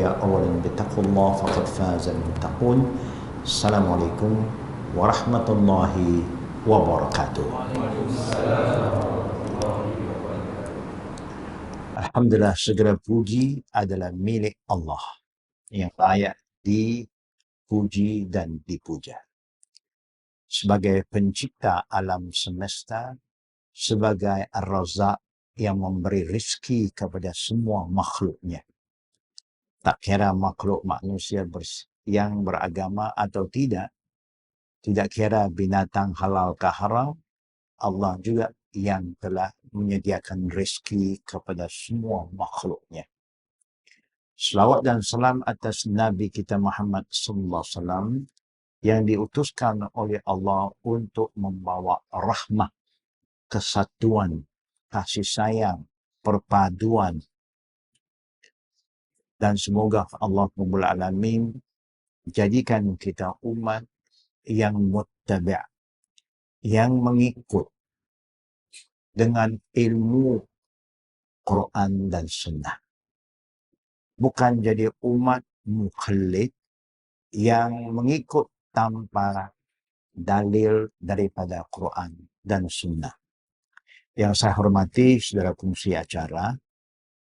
الأنبياء أولا بتقوى الله فقد فاز المتقون. Assalamualaikum warahmatullahi wabarakatuh. Alhamdulillah, segala puji adalah milik Allah yang layak dipuji dan dipuja. Sebagai pencipta alam semesta, sebagai Ar-Razzaq yang memberi rezeki kepada semua makhluknya. Tak kira makhluk manusia yang beragama atau tidak kira binatang halal ke haram, Allah juga yang telah menyediakan rezeki kepada semua makhluknya. Selawat dan salam atas Nabi kita Muhammad sallallahu alaihi wasallam yang diutuskan oleh Allah untuk membawa rahmat, kesatuan, kasih sayang, perpaduan, dan semoga Allah Rabbul Alamin jadikan kita umat yang muttabi', yang mengikut dengan ilmu Quran dan Sunnah. Bukan jadi umat mukhallid yang mengikut tanpa dalil daripada Quran dan Sunnah. Yang saya hormati saudara fungsi acara,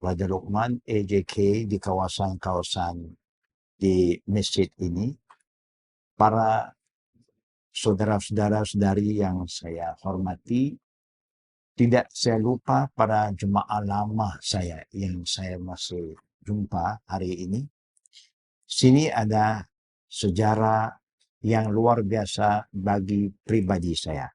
Raja Luqman AJK di kawasan-kawasan di masjid ini, para saudara-saudari yang saya hormati, tidak saya lupa para jemaah lama saya yang saya masih jumpa hari ini. Sini ada sejarah yang luar biasa bagi pribadi saya.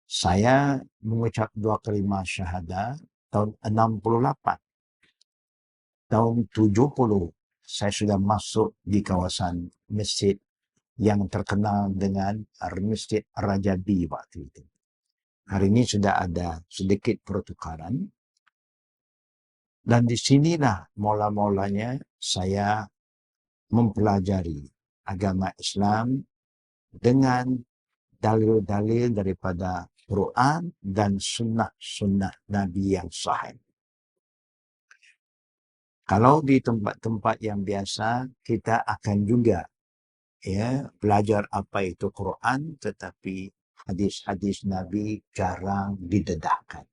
Saya mengucap 2 kalimat syahadah tahun 68. Tahun 70 saya sudah masuk di kawasan masjid yang terkenal dengan Masjid Rajabi waktu itu. Hari ini sudah ada sedikit pertukaran. Dan di sinilah mula-mulanya saya mempelajari agama Islam dengan dalil-dalil daripada Quran dan sunnah Nabi yang sahih. Kalau di tempat-tempat yang biasa, kita akan juga belajar apa itu Quran, tetapi hadis-hadis Nabi jarang didedahkan.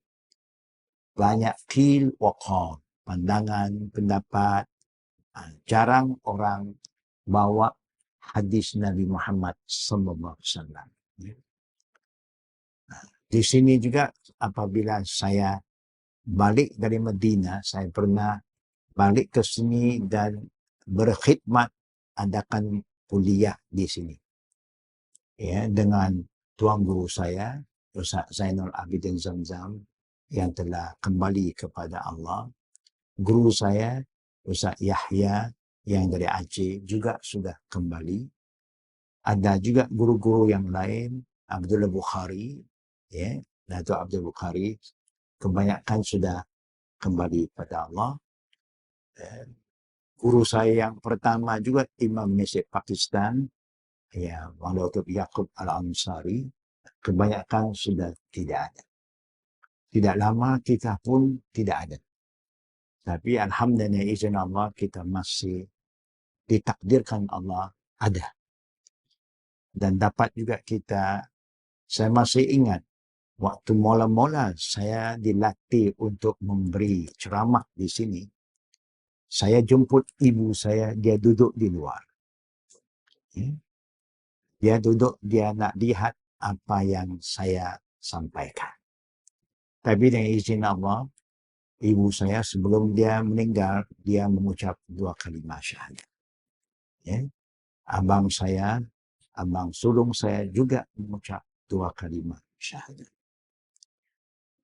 Banyak qil wa qal, pandangan, pendapat. Jarang orang bawa hadis Nabi Muhammad sallallahu alaihi wasallam. Di sini juga apabila saya balik dari Madinah, saya pernah balik ke sini dan berkhidmat, adakan kuliah di sini. Dengan tuan guru saya, Ustaz Zainul Abidin Zamzam, yang telah kembali kepada Allah. Guru saya, Ustaz Yahya, yang dari Aceh, juga sudah kembali. Ada juga guru-guru yang lain, Abdullah Bukhari, Datuk Abdul Bukhari, kebanyakan sudah kembali pada Allah. Guru saya yang pertama juga Imam Masjid Pakistan, Dr. Yaqub Al-Ansari, kebanyakan sudah tidak ada. Tidak lama kita pun tidak ada. Tapi alhamdulillah izin Allah kita masih ditakdirkan Allah ada. Dan dapat juga saya masih ingat waktu mula-mula saya dilatih untuk memberi ceramah di sini. Saya jemput ibu saya, dia duduk di luar. Dia duduk, dia nak lihat apa yang saya sampaikan. Tapi dengan izin Allah, ibu saya sebelum dia meninggal, dia mengucap 2 kalimat syahadat. Abang sulung saya juga mengucap 2 kalimat syahadat.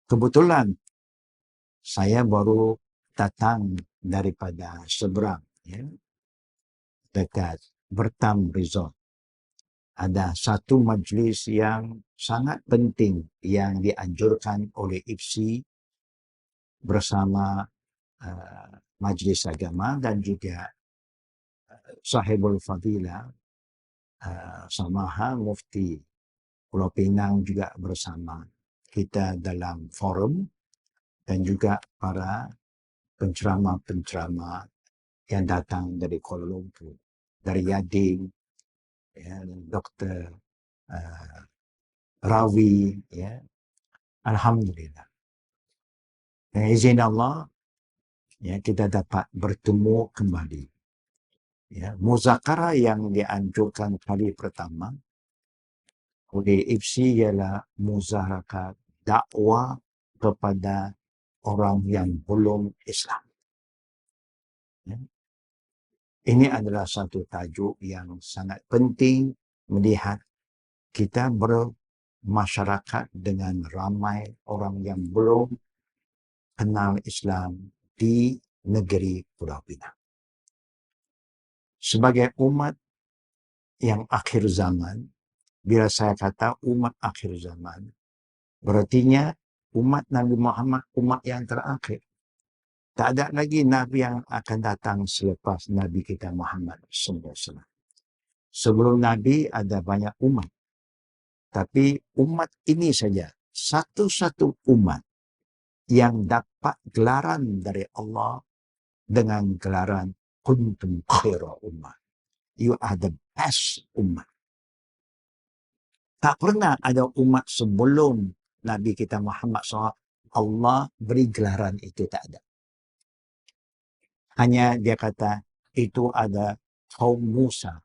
Kebetulan saya baru datang daripada seberang, dekat Bertam Resort. Ada satu majlis yang sangat penting yang dianjurkan oleh IPSI bersama Majlis Agama dan juga Sahibul Fadilah Samaha Mufti Pulau Pinang juga bersama kita dalam forum, dan juga para penceramah-penceramah yang datang dari Kuala Lumpur, dari Yading, ya, Dr. Rawi, ya, Alhamdulillah. Dengan izin Allah, ya, kita dapat bertemu kembali. Ya, muzakarah yang dianjurkan kali pertama oleh IPSI ialah muzakarah dakwah kepada orang yang belum Islam. Ya. Ini adalah satu tajuk yang sangat penting melihat kita bermasyarakat dengan ramai orang yang belum kenal Islam di negeri Pulau Pinang. Sebagai umat yang akhir zaman, bila saya kata umat akhir zaman, berartinya umat Nabi Muhammad, umat yang terakhir. Tak ada lagi Nabi yang akan datang selepas Nabi kita Muhammad SAW. Sebelum Nabi ada banyak umat. Tapi umat ini saja, satu-satu umat yang dapat gelaran dari Allah dengan gelaran kuntum khaira ummah. You are the best umat. Tak pernah ada umat sebelum Nabi kita Muhammad SAW Allah beri gelaran itu, tak ada. Hanya dia kata itu ada kaum Musa,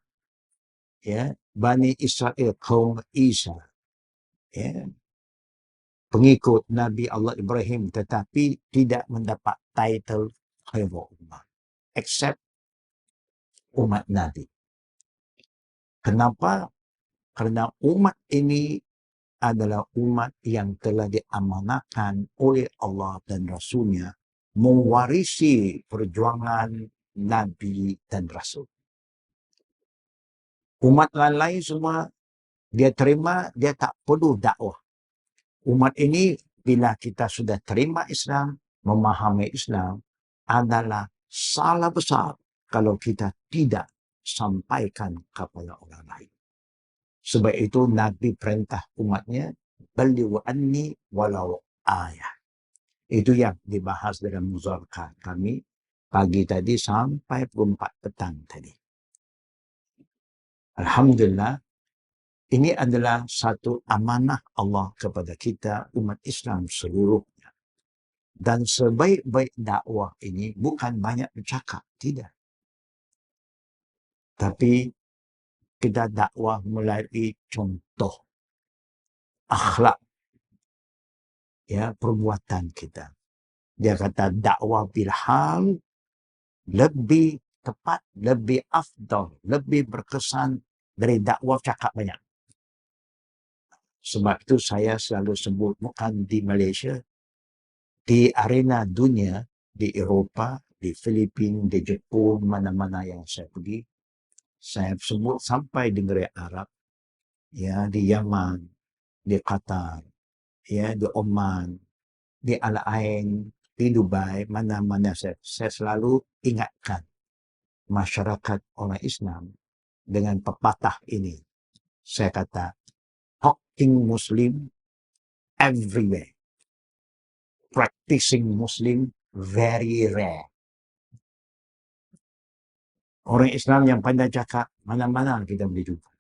ya, Bani Israel, kaum Isa, ya, pengikut Nabi Allah Ibrahim, tetapi tidak mendapat title khairul ummah except umat Nabi. Kenapa? Kerana umat ini adalah umat yang telah diamanahkan oleh Allah dan Rasulnya mewarisi perjuangan Nabi dan Rasul. Umat lain-lain semua dia terima, dia tak perlu dakwah. Umat ini bila kita sudah terima Islam, memahami Islam, adalah salah besar kalau kita tidak sampaikan kepada orang lain. Sebab itu Nabi perintah umatnya, balighu anni walau ayah. Itu yang dibahas dalam muzakarah kami pagi tadi sampai pukul 4 petang tadi. Alhamdulillah, ini adalah satu amanah Allah kepada kita umat Islam seluruhnya. Dan sebaik-baik dakwah ini bukan banyak bercakap, tidak. Tapi kita dakwah melalui contoh akhlak, ya, perbuatan kita. Dia kata dakwah bilhal lebih tepat, lebih afdal, lebih berkesan dari dakwah cakap banyak. Sebab itu saya selalu sebut, bukan di Malaysia, di arena dunia, di Eropah, di Filipina, di Jepun, mana-mana yang saya pergi, saya sebut sampai di negeri Arab, ya, di Yaman, di Qatar, ya, di Oman, di Al-Ain, di Dubai, mana-mana saya selalu ingatkan masyarakat orang Islam dengan pepatah ini. Saya kata, talking Muslim everywhere, practicing Muslim very rare. Orang Islam yang pandai cakap, mana-mana kita boleh jumpa.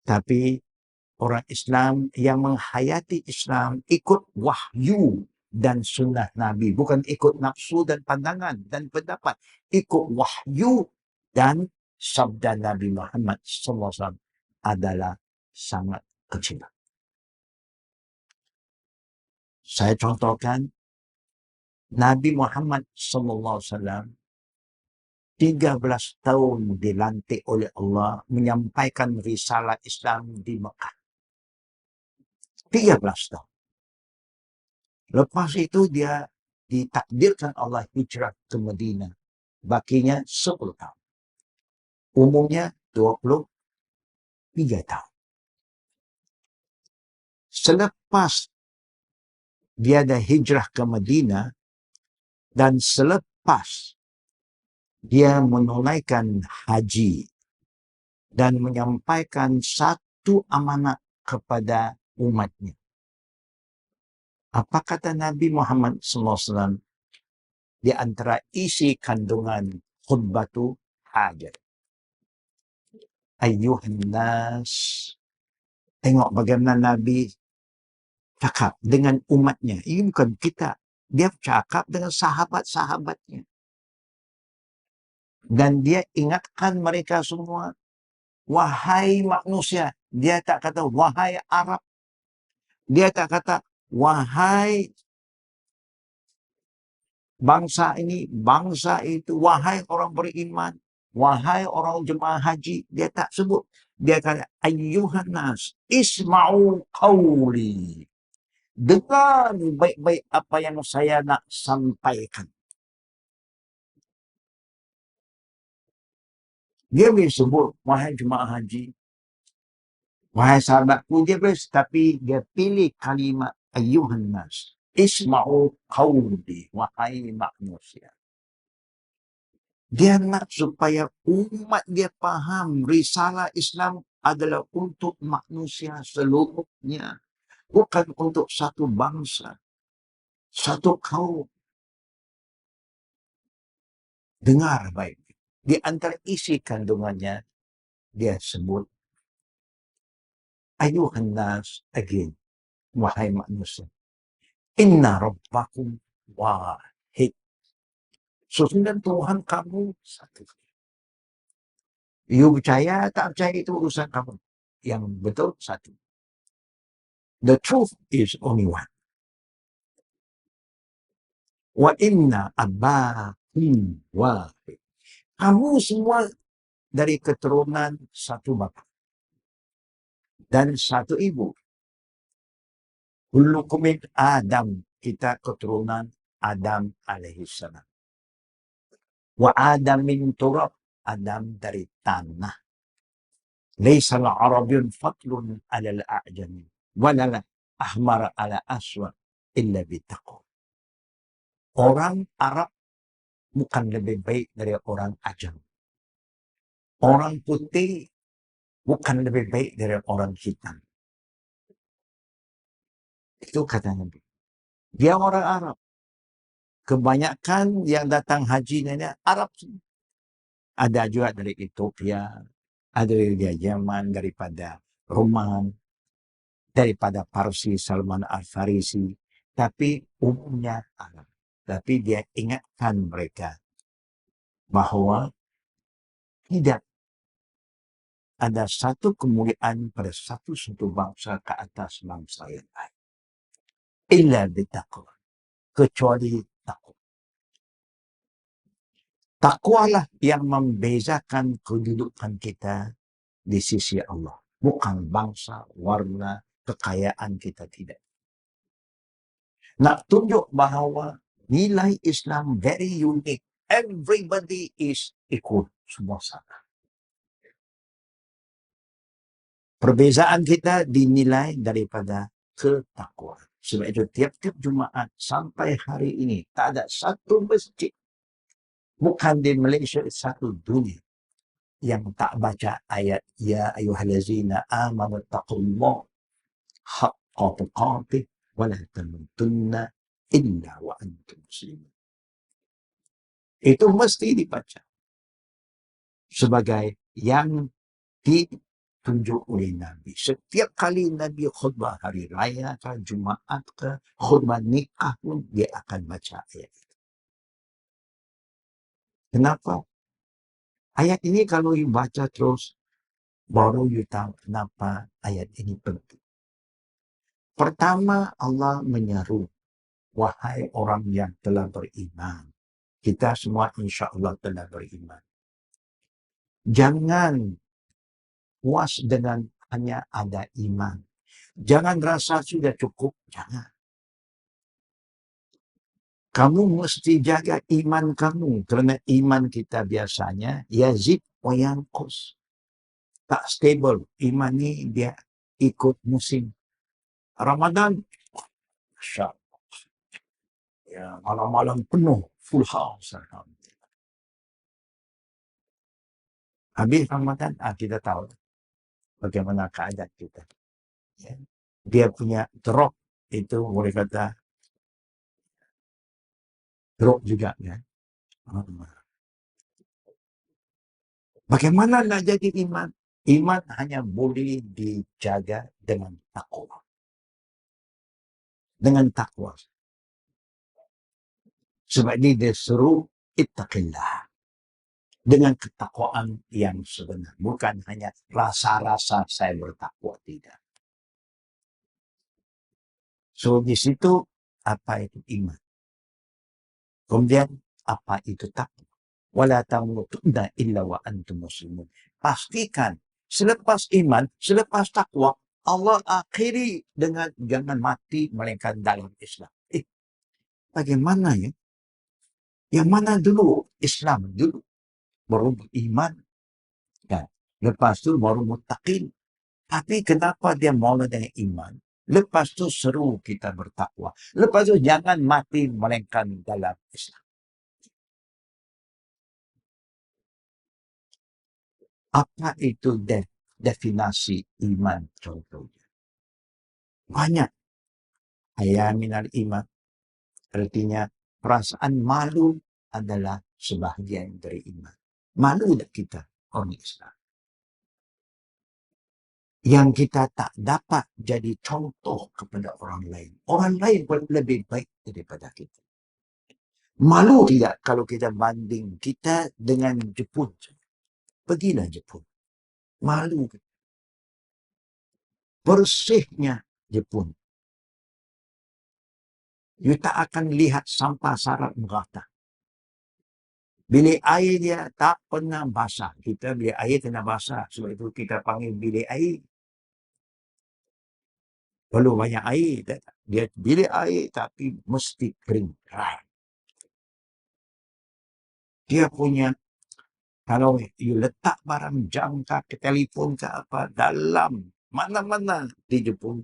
Tapi orang Islam yang menghayati Islam ikut wahyu dan sunnah Nabi. Bukan ikut nafsu dan pandangan dan pendapat. Ikut wahyu dan sabda Nabi Muhammad SAW adalah sangat kecil. Saya contohkan, Nabi Muhammad SAW 13 tahun dilantik oleh Allah menyampaikan risalah Islam di Mekah. 13 tahun. Lepas itu dia ditakdirkan Allah hijrah ke Madinah. Bakinya 10 tahun. Umumnya 23 tahun. Selepas dia ada hijrah ke Madinah dan selepas dia menunaikan haji dan menyampaikan satu amanat kepada umatnya. Apa kata Nabi Muhammad SAW di antara isi kandungan khutbatu hajat. Ayyuhan nas. Tengok bagaimana Nabi cakap dengan umatnya. Ini bukan kita. Dia cakap dengan sahabat-sahabatnya. Dan dia ingatkan mereka semua, wahai manusia. Dia tak kata wahai Arab. Dia tak kata wahai bangsa ini, bangsa itu, wahai orang beriman, wahai orang jemaah haji. Dia tak sebut. Dia kata ayyuhan nas, isma'u qawli. Dengar baik-baik apa yang saya nak sampaikan. Dia boleh sebut wahai jemaah haji, wahai sahabatku, dia boleh, tapi dia pilih kalimat ayyuhan nas. Isma'u qawli, wahai manusia. Dia nak supaya umat dia faham risalah Islam adalah untuk manusia seluruhnya. Bukan untuk satu bangsa, satu kaum. Dengar baik. Di antara isi kandungannya, dia sebut ayuhan nas, again, wahai manusia. Inna rabbakum wahid. Sesungguhnya Tuhan kamu satu. You percaya tak percaya itu urusan kamu. Yang betul satu. The truth is only one. Wa inna abakum wahid. Kamu semua dari keturunan satu bapa dan satu ibu. Kullukum min Adam. Kita keturunan Adam alaihissalam. Wa Adam min turab. Adam dari tanah. Laisa al-Arabiyyun fatlun ala al-a'jami. Wala ahmar ala aswad illa bitaqwa. Orang Arab bukan lebih baik dari orang Ajam. Orang putih bukan lebih baik dari orang hitam. Itu kata Nabi. Dia orang Arab. Kebanyakan yang datang haji ini Arab. Ada juga dari Ethiopia, ada dari Yaman, daripada Roman, daripada Parsi, Salman Al-Farisi. Tapi umumnya Arab. Tapi dia ingatkan mereka bahwa tidak ada satu kemuliaan pada satu bangsa ke atas bangsa yang lain. Illa bitaqwa. Kecuali takwa. Takwalah yang membezakan kedudukan kita di sisi Allah. Bukan bangsa, warna, kekayaan kita, tidak. Nak tunjuk bahawa nilai Islam very unique. Everybody is equal. Semua sama. Perbezaan kita dinilai daripada ketakwaan. Sebab itu tiap-tiap Jumaat sampai hari ini tak ada satu masjid, bukan di Malaysia, satu dunia, yang tak baca ayat ya ayyuhallazina amanu taqullaha haqqa tuqatih wa la tamutunna illa wa antum muslimun. Itu mesti dibaca sebagai yang ditunjuk oleh Nabi. Setiap kali Nabi khutbah hari raya ke, Jumaat ke, khutbah nikah pun, dia akan baca ayat itu. Kenapa? Ayat ini kalau you baca terus, baru you tahu kenapa ayat ini penting. Pertama, Allah menyeru, wahai orang yang telah beriman. Kita semua insya Allah telah beriman. Jangan puas dengan hanya ada iman. Jangan rasa sudah cukup. Jangan. Kamu mesti jaga iman kamu. Kerana iman kita biasanya yazid wa yanqus. Tak stable. Iman ni dia ikut musim. Ramadan, Masya Allah. Ya, malam-malam penuh. Full house. Habis Ramadan, kita tahu bagaimana keadaan kita. Ya. Dia punya drop itu boleh kata drop juga. Ya. Bagaimana nak jadi iman? Iman hanya boleh dijaga dengan takwa. Dengan takwa. Sebab ini dia seru ittaqillah. Dengan ketakwaan yang sebenar. Bukan hanya rasa-rasa saya bertakwa, tidak. So di situ apa itu iman. Kemudian apa itu takwa. Wala tamutunna illa wa antum muslimun. Pastikan selepas iman, selepas takwa, Allah akhiri dengan jangan mati melainkan dalam Islam. Bagaimana ya? Yang mana dulu? Islam dulu. Baru beriman. Kan? Lepas tu baru muttaqin. Tapi kenapa dia mula dengan iman? Lepas tu seru kita bertakwa. Lepas tu jangan mati melainkan dalam Islam. Apa itu definasi iman contohnya? Banyak. Haya minal iman. Artinya perasaan malu adalah sebahagian dari iman. Malu tak kita orang Islam? Yang kita tak dapat jadi contoh kepada orang lain. Orang lain pun lebih baik daripada kita. Malu tidak kalau kita banding kita dengan Jepun? Pergilah Jepun. Malu. Bersihnya Jepun. You tak akan lihat sampah sarat merata. Bilik air dia tak pernah basah. Kita bilik air kena basah. Sebab itu kita panggil bilik air. Perlu banyak air. Dia bilik air tapi mesti kering. Dry. Dia punya, kalau you letak barang jam ke telefon ke apa, dalam mana-mana di Jepun.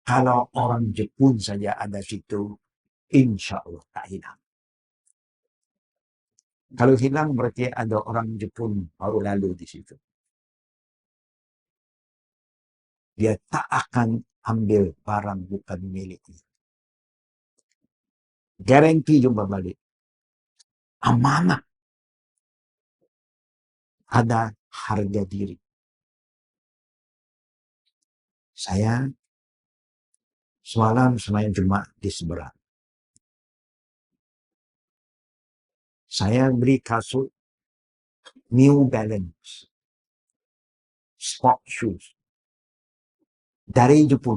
Kalau orang Jepun saja ada situ, insya Allah tak hilang. Kalau hilang berarti ada orang Jepun baru lalu di situ. Dia tak akan ambil barang bukan miliknya. Garanti jumpa balik. Amanah. Ada harga diri. Saya semalam sembahyang Jumat di Seberang. Saya beli kasut New Balance sport shoes dari Jepun.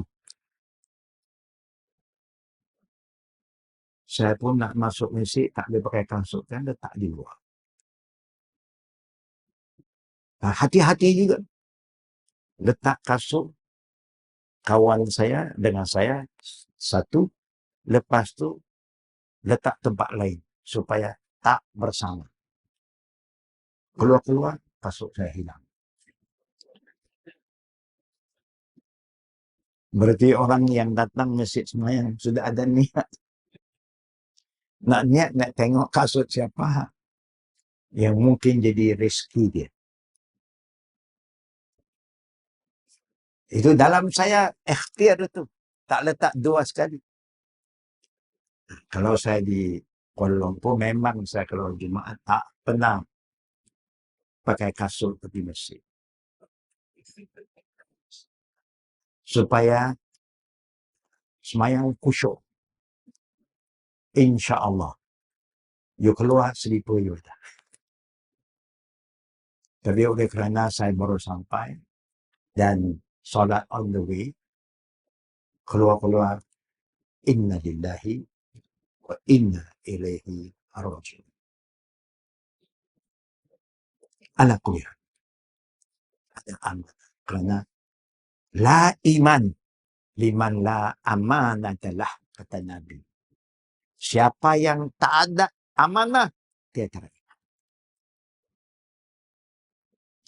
Saya pun nak masuk masjid tak boleh pakai kasut, kan letak di luar. Hati-hati juga. Letak kasut kawan saya dengan saya satu, lepas tu letak tempat lain supaya tak bersama. Keluar-keluar kasut saya hilang. Berarti orang yang datang masjid sembahyang sudah ada niat. Nak niat nak tengok kasut siapa yang mungkin jadi rezeki dia. Itu dalam saya ikhtiar itu. Tak letak dua sekali. Kalau saya di Kuala Lumpur, memang saya kalau Jumaat tak pernah pakai kasut pergi masjid. Supaya semayang khusyuk. InsyaAllah. You keluar selipar you dah. Tapi oleh kerana saya baru sampai dan solat on the way, keluar-keluar, inna lillahi wa inna ilaihi raji'un. Ala kulli hal. Ada amanah. Kerana la iman liman la amanatalah, kata Nabi. Siapa yang tak ada amanah, dia tak ada.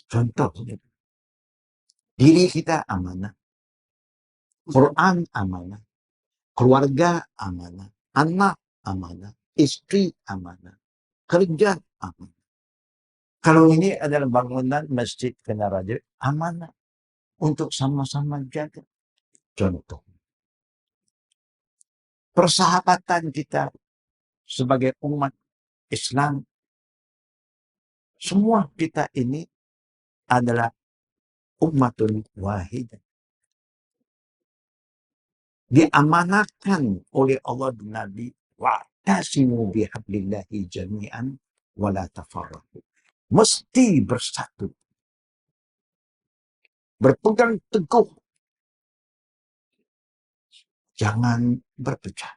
Contoh, diri kita amanah, Quran amanah, keluarga amanah, anak amanah, isteri amanah, kerja amanah. Kalau ini adalah bangunan masjid kena raja, amanah untuk sama-sama jaga. Contoh, persahabatan kita sebagai umat Islam Semua kita ini adalah ummatun wahidah. Diamanahkan oleh Allah dan Nabi, wa'tasimu bihablillahi jami'an wa la tafarraqu. Mesti bersatu, berpegang teguh, jangan berpecah.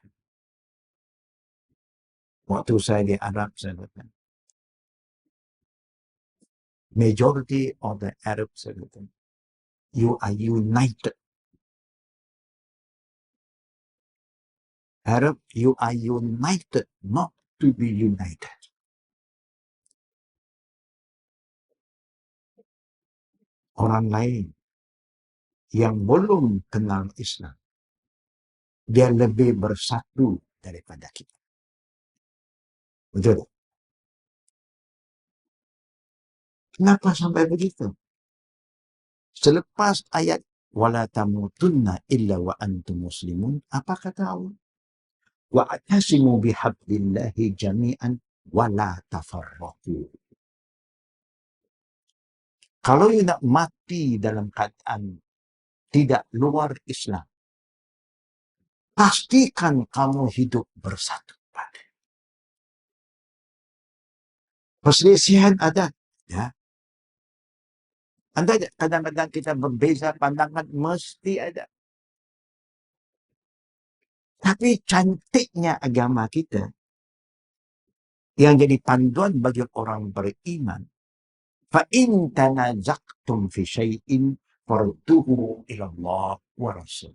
Waktu saya di Arab, saya kata, majority of the Arabs, saya kata, you are united. Arab, you are united, not to be united. Orang lain yang belum kenal Islam, dia lebih bersatu daripada kita. Betul? Kenapa sampai begitu? Selepas ayat wala tamutunna illa wa antum muslimun, apa kata Allah? Wa'tasimu bihablillahi jami'an wa la tafarraqu. Kalau you nak mati dalam keadaan tidak luar Islam, pastikan kamu hidup bersatu. Perselisihan ada, ya. Anda kadang-kadang kita berbeza pandangan, mesti ada. Tapi cantiknya agama kita yang jadi panduan bagi orang beriman, fa in tanazaqtum fi syai'in farduhu ila Allah wa rasul.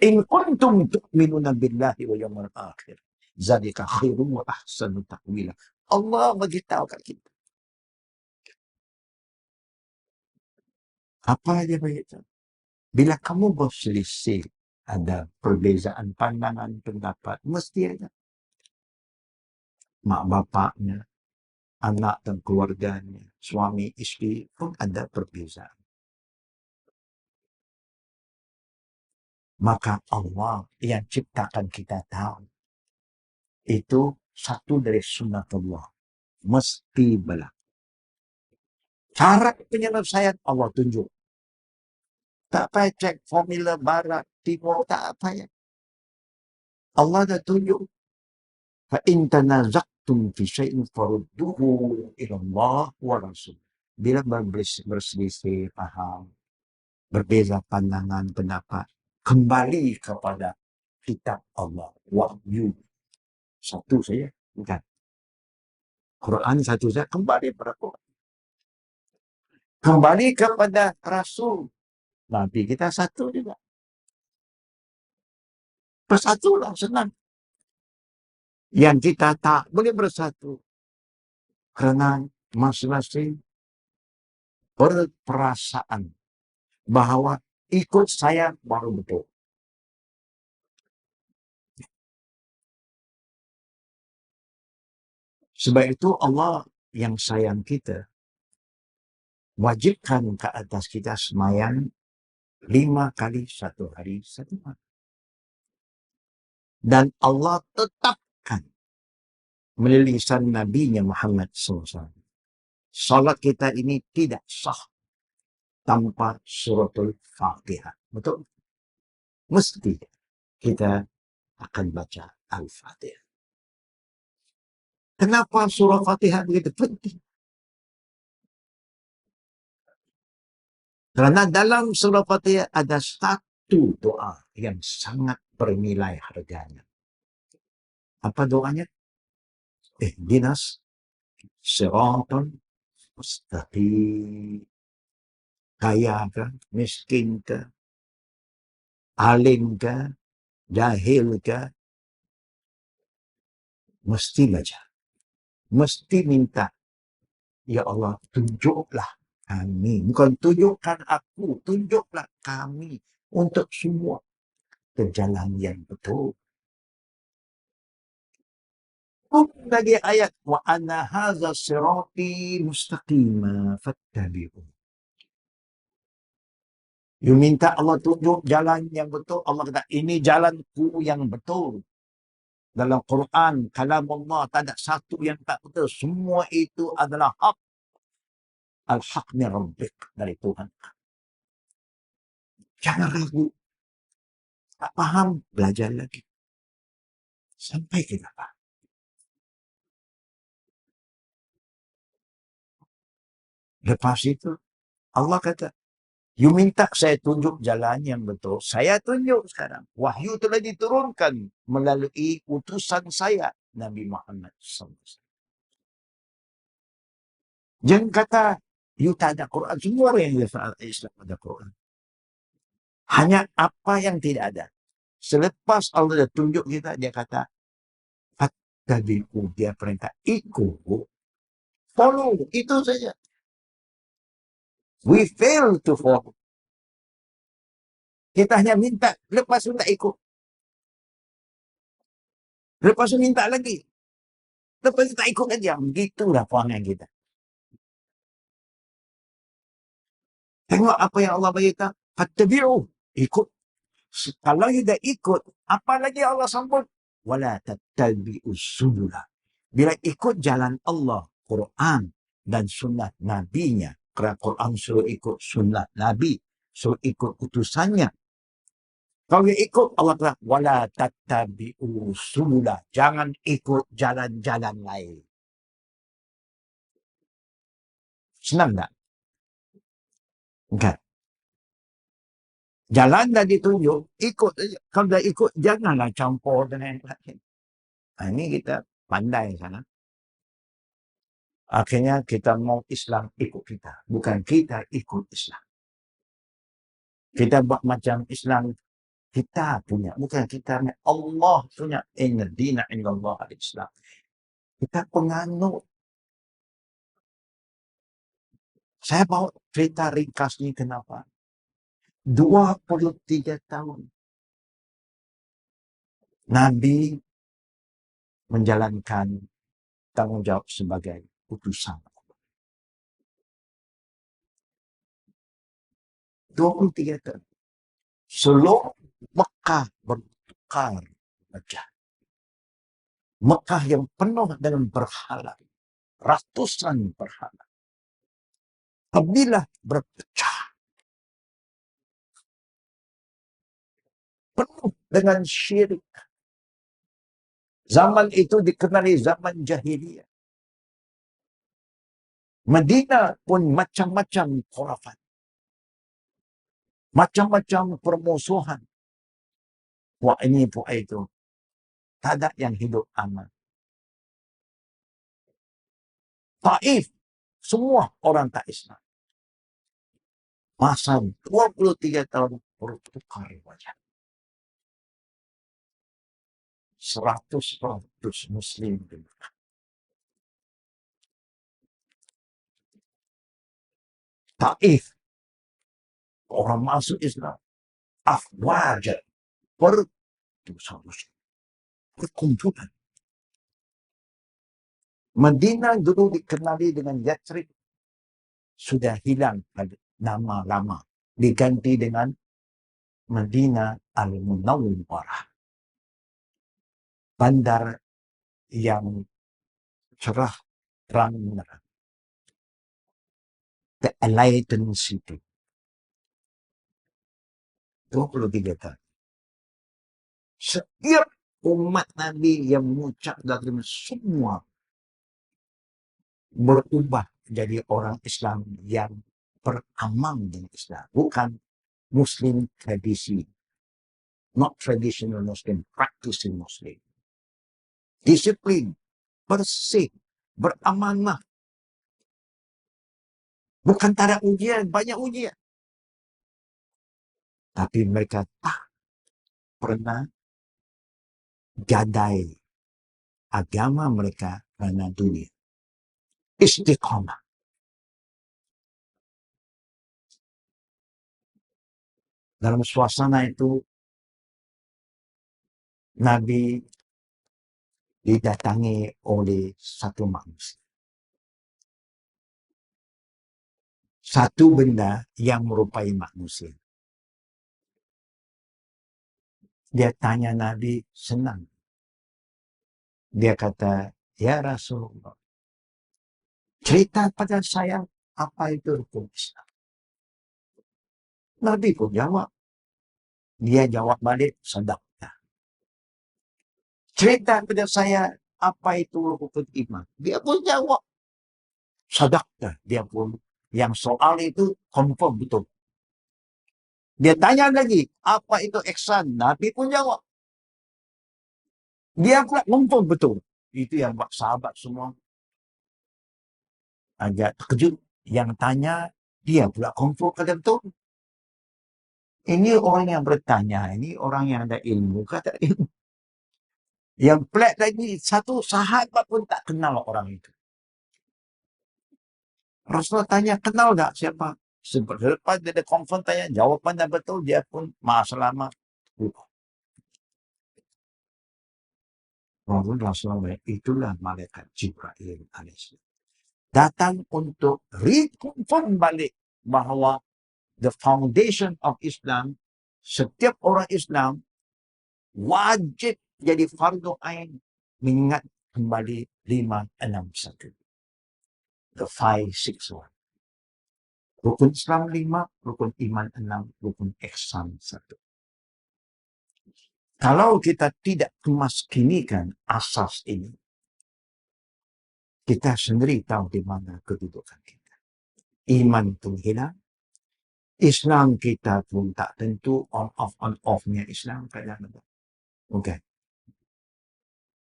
In kuntum tu'minuna billahi wa yawmil akhir. Zalika khairun wa ahsanu ta'wila. Allah beritahu kat kita. Apa dia beritahu? Bila kamu berselisih, ada perbezaan pandangan pendapat, mesti ada. Mak bapaknya, anak dan keluarganya, suami isteri pun ada perbezaan. Maka Allah yang ciptakan kita tahu, itu satu dari sunnatullah. Mesti berlaku. Cara penyelesaian Allah tunjuk. Tak payah cek formula barat, timur, tak payah. Allah dah tunjuk. Fa in tanazaqtum fi syai'in farudduhu ila Allah wa rasul. Bila berselisih paham, berbeza pandangan pendapat, kembali kepada kitab Allah, wahyu. Satu saja, bukan. Quran satu saja, kembali kepada Quran. Kembali kepada Rasul. Nabi kita satu juga. Bersatulah, senang. Yang kita tak boleh bersatu kerana masing-masing berperasaan bahawa ikut saya baru betul. Sebab itu Allah yang sayang kita wajibkan ke atas kita semayang 5 kali satu hari satu malam. Dan Allah tetapkan melalui lisan Nabi-Nya Muhammad SAW. Salat kita ini tidak sah tanpa suratul Fatihah. Betul? Mesti kita akan baca Al-Fatihah. Kenapa surah Fatihah begitu penting? Kerana dalam surah Fatihah ada satu doa yang sangat bernilai harganya. Apa doanya? Ihdinas siratal mustaqim. Kaya ke, miskin ke, alim ke, jahil ke, mesti baca. Mesti minta, ya Allah, tunjuklah kami. Bukan tunjukkan aku, tunjuklah kami untuk semua ke jalan yang betul. Lagi ayat, wa anna hadza sirati mustaqima fattabi'u. You minta Allah tunjuk jalan yang betul, Allah kata, ini jalanku yang betul. Dalam Quran, kalam Allah, tak ada satu yang tak betul. Semua itu adalah hak. Al-haq min rabbik, dari Tuhan. Jangan ragu. Tak paham, belajar lagi. Sampai kita paham. Lepas itu, Allah kata, you minta saya tunjuk jalan yang betul, saya tunjuk sekarang. Wahyu telah diturunkan melalui utusan saya, Nabi Muhammad SAW. Jangan kata, you tak ada Quran. Semua orang yang Islam ada Quran. Hanya apa yang tidak ada. Selepas Allah dah tunjuk kita, dia kata, fattabi'u, dia perintah, ikut, follow, itu saja. We fail to follow. Kita hanya minta, lepas itu tak ikut. Lepas itu minta lagi. Lepas itu tak ikut lagi. Begitulah perangai kita. Tengok apa yang Allah beritahu. Fattabi'u, ikut. Kalau you dah ikut, apa lagi Allah sambut? Wala tattabi'u subula. Bila ikut jalan Allah, Quran dan sunnah Nabi-Nya. Kerana Quran suruh ikut sunnah Nabi. Suruh ikut utusannya. Kalau dia ikut, Allah kata, wala tattabi'u subula. Jangan ikut jalan-jalan lain. Senang tak? Enggak. Jalan dah ditunjuk, ikut saja. Kalau dah ikut, janganlah campur dengan yang lain. Ini kita pandai sana. Akhirnya kita mau Islam ikut kita. Bukan kita ikut Islam. Kita buat macam Islam kita punya. Bukan kita punya. Allah punya. Inna dina indallah al-Islam. Kita penganut. Saya bawa cerita ringkas ni kenapa? 23 tahun. Nabi menjalankan tanggungjawab sebagai utusan. 23 tahun. Seluruh Mekah bertukar wajah. Mekah yang penuh dengan berhala. Ratusan berhala. Kabilah berpecah. Penuh dengan syirik. Zaman itu dikenali zaman jahiliyah. Madinah pun macam-macam khurafat. Macam-macam permusuhan. Puak ini, puak itu. Tak ada yang hidup aman. Taif, semua orang tak Islam. Masa 23 tahun bertukar wajah. 100% Muslim. Taif, orang masuk Islam. Afwajan, berkumpulan. Madinah dulu dikenali dengan Yathrib. Sudah hilang nama lama. Diganti dengan Madinah Al-Munawwarah. Bandar yang cerah, terang menerang. The Enlightened City. 23 tahun. Setiap umat Nabi yang mengucap dari semua berubah jadi orang Islam yang beramal dengan Islam. Bukan Muslim tradisi. Not traditional Muslim, practicing Muslim. Disiplin, bersih, beramanah. Bukan tak ada ujian, banyak ujian. Tapi mereka tak pernah gadai agama mereka kerana dunia. Istiqamah. Dalam suasana itu, Nabi didatangi oleh satu manusia. Satu benda yang merupai manusia. Dia tanya Nabi, senang. Dia kata, ya Rasulullah, cerita pada saya apa itu rukun Islam? Nabi pun jawab. Dia jawab balik, sadaqta. Cerita kepada saya, apa itu rukun iman? Dia pun jawab, sadaqta. Dia pun, yang soal itu confirm betul. Dia tanya lagi, apa itu ihsan? Nabi pun jawab. Dia pula confirm betul. Itu yang buat sahabat semua agak terkejut. Yang tanya, dia pula confirm kata betul. Ini orang yang bertanya, ini orang yang ada ilmu, kata ilmu. Yang pelik lagi, satu sahabat pun tak kenal orang itu. Rasulullah tanya, kenal tak siapa? Selepas dia ada confirm tanya, jawapan dah betul, dia pun ma'asalamat. Rasulullah, itulah malaikat Jibril alaihissalam. Datang untuk reconfirm balik bahawa the foundation of Islam, setiap orang Islam wajib jadi fardu ain mengingat kembali 561. The 561. Rukun Islam 5, rukun iman 6, rukun ihsan 1. Kalau kita tidak kemaskinikan asas ini, kita sendiri tahu di mana kedudukan kita. Iman itu hilang, Islam kita pun tak tentu, on-off-nya Islam kadang-kadang. Okay.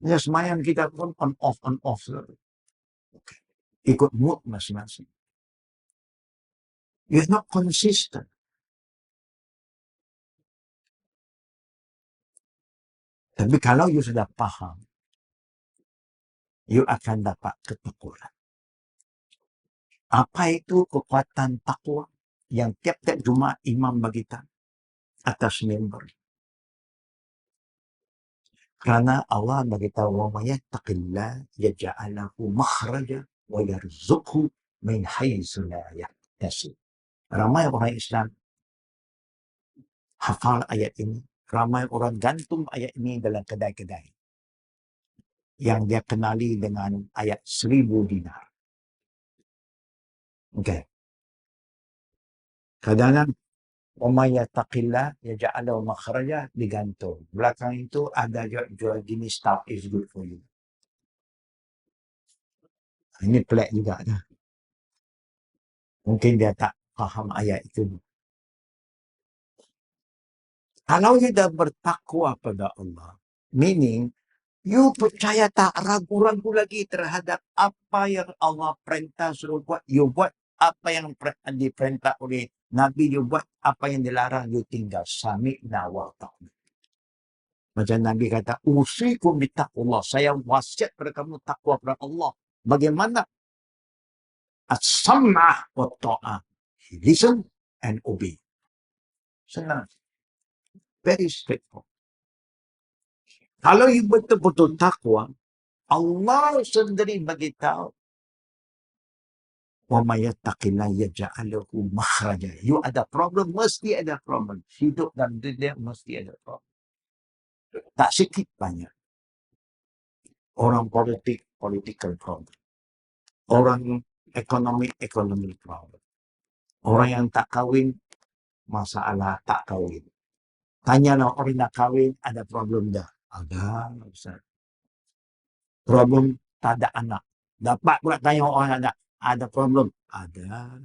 Ya, semayang kita pun on-off. Okay. Ikut mood masing-masing. You're not consistent. Tapi kalau you sudah paham, you akan dapat ketakwaan. Apa itu kekuatan takwa yang tiap-tiap Jumaat imam bagi kita atas member? Karena Allah beritahu, wa may yattaqillah yaj'al lahu makhraja wa yarzuqhu min haitsu la yahtasib. Ramai orang Islam hafal ayat ini. Ramai orang gantung ayat ini dalam kedai-kedai yang dia kenali dengan ayat 1000 dinar. Okay. Kadang-kadang wa may yattaqillah yaj'al lahu makhraja digantung. Belakang itu ada jual jenis stuff is good for you. Ini pelik juga. Mungkin dia tak faham ayat itu. Kalau kita bertakwa pada Allah, meaning you percaya tak ragu-ragu lagi terhadap apa yang Allah perintah suruh buat, you buat apa yang diperintah oleh Nabi, you buat apa yang dilarang, you tinggal. Sami'na wa ta'na. Macam Nabi kata, usikum bitaqwallah. Saya wasiat pada kamu takwa pada Allah. Bagaimana? As-sam'ah wa ta'ah. Listen and obey. Senang. Very straightforward. Kalau you betul-betul takwa, Allah sendiri beritahu, wa may yattaqillah yaj'al lahu makhraja. You ada problem, mesti ada problem. Hidup dan dunia mesti ada problem. Tak sikit banyak. Orang politik, political problem. Orang ekonomi problem. Orang yang tak kahwin, masalah tak kahwin. Tanyalah orang nak kahwin, ada problem dah? Ada, Ustaz. Problem tak ada anak. Dapat pula tanya orang ada problem? Ada.